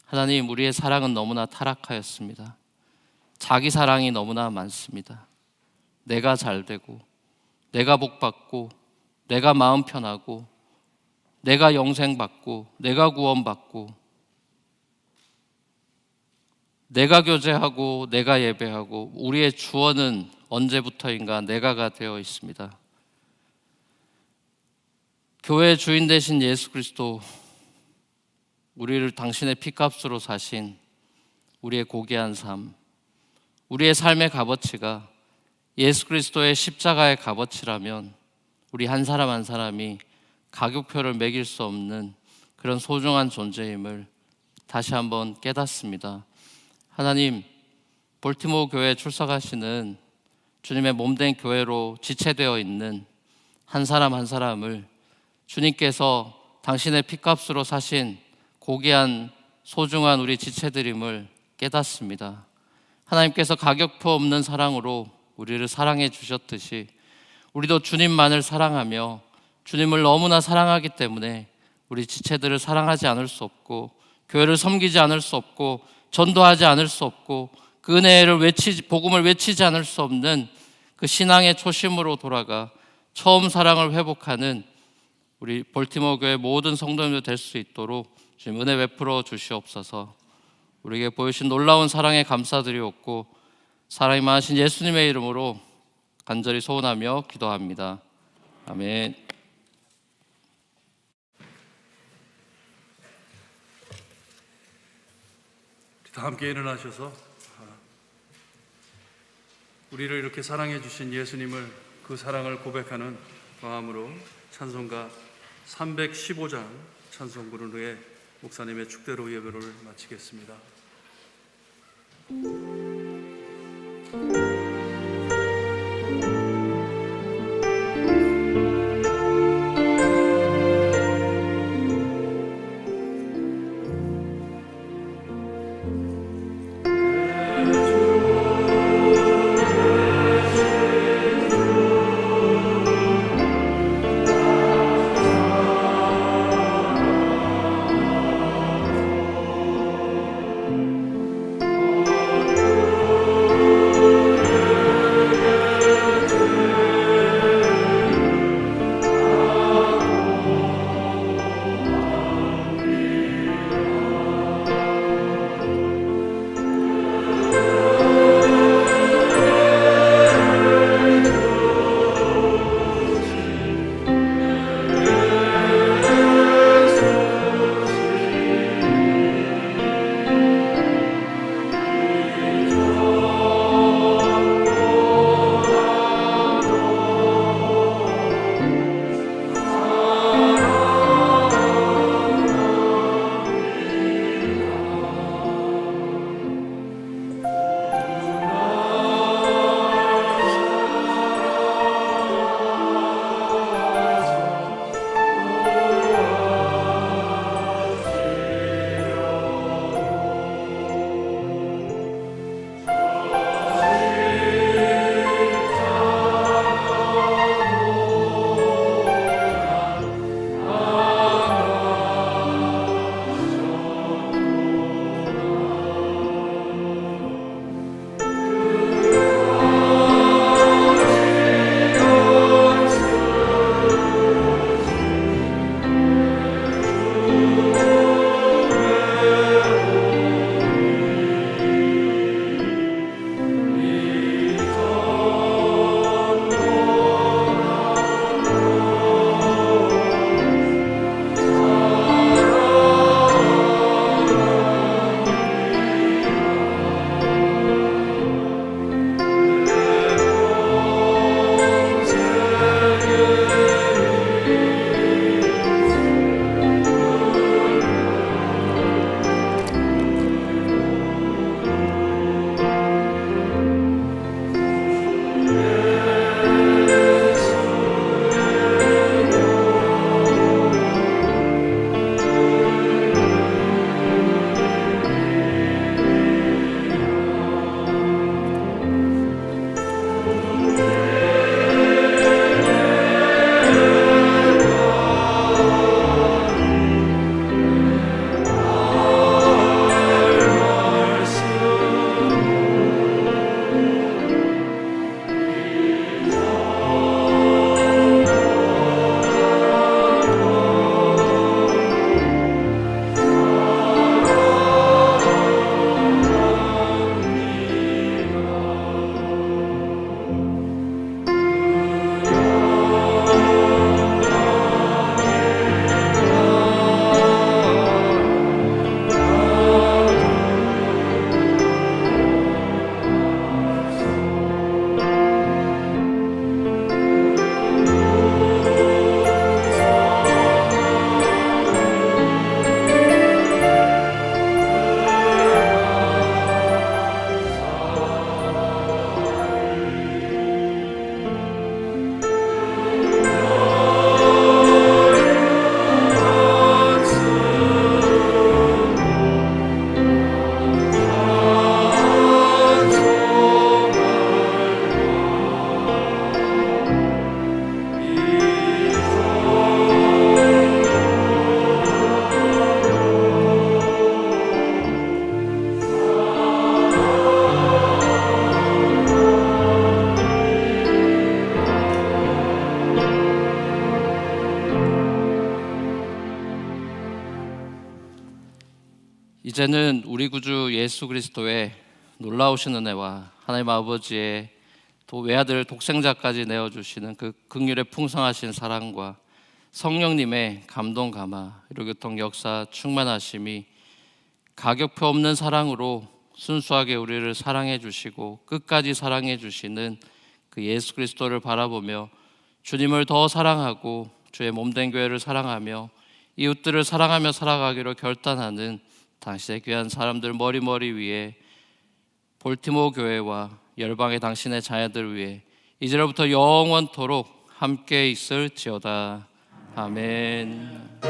하나님, 우리의 사랑은 너무나 타락하였습니다. 자기 사랑이 너무나 많습니다. 내가 잘되고 내가 복받고 내가 마음 편하고 내가 영생받고 내가 구원받고 내가 교제하고 내가 예배하고 우리의 주어는 언제부터인가 내가가 되어 있습니다. 교회의 주인 되신 예수 그리스도, 우리를 당신의 피값으로 사신 우리의 고귀한 삶, 우리의 삶의 값어치가 예수 그리스도의 십자가의 값어치라면 우리 한 사람 한 사람이 가격표를 매길 수 없는 그런 소중한 존재임을 다시 한번 깨닫습니다. 하나님, 볼티모어 교회에 출석하시는 주님의 몸된 교회로 지체되어 있는 한 사람 한 사람을 주님께서 당신의 피값으로 사신 고귀한 소중한 우리 지체들임을 깨닫습니다. 하나님께서 가격표 없는 사랑으로 우리를 사랑해 주셨듯이 우리도 주님만을 사랑하며 주님을 너무나 사랑하기 때문에 우리 지체들을 사랑하지 않을 수 없고, 교회를 섬기지 않을 수 없고, 전도하지 않을 수 없고, 그 은혜를 복음을 외치지 않을 수 없는 그 신앙의 초심으로 돌아가 처음 사랑을 회복하는 우리 볼티모어 교회 모든 성도님들 될 수 있도록 주님 은혜 베풀어 주시옵소서. 우리에게 보여주신 놀라운 사랑에 감사드리옵고 사랑이 많으신 예수님의 이름으로 간절히 소원하며 기도합니다. 아멘. 다 함께 일어나셔서 우리를 이렇게 사랑해 주신 예수님을, 그 사랑을 고백하는 마음으로 찬송가 315장 찬송 부른 후에 목사님의 축대로 예배를 마치겠습니다. 이제는 우리 구주 예수 그리스도의 놀라우신 은혜와 하나님 아버지의 또 외아들 독생자까지 내어주시는 그 긍휼의 풍성하신 사랑과 성령님의 감동 감화 이로교통 역사 충만하심이 가격표 없는 사랑으로 순수하게 우리를 사랑해 주시고 끝까지 사랑해 주시는 그 예수 그리스도를 바라보며 주님을 더 사랑하고 주의 몸된 교회를 사랑하며 이웃들을 사랑하며 살아가기로 결단하는 당신의 귀한 사람들 머리 위에 볼티모어 교회와 열방의 당신의 자녀들 위해 이제로부터 영원토록 함께 있을지어다. 아멘.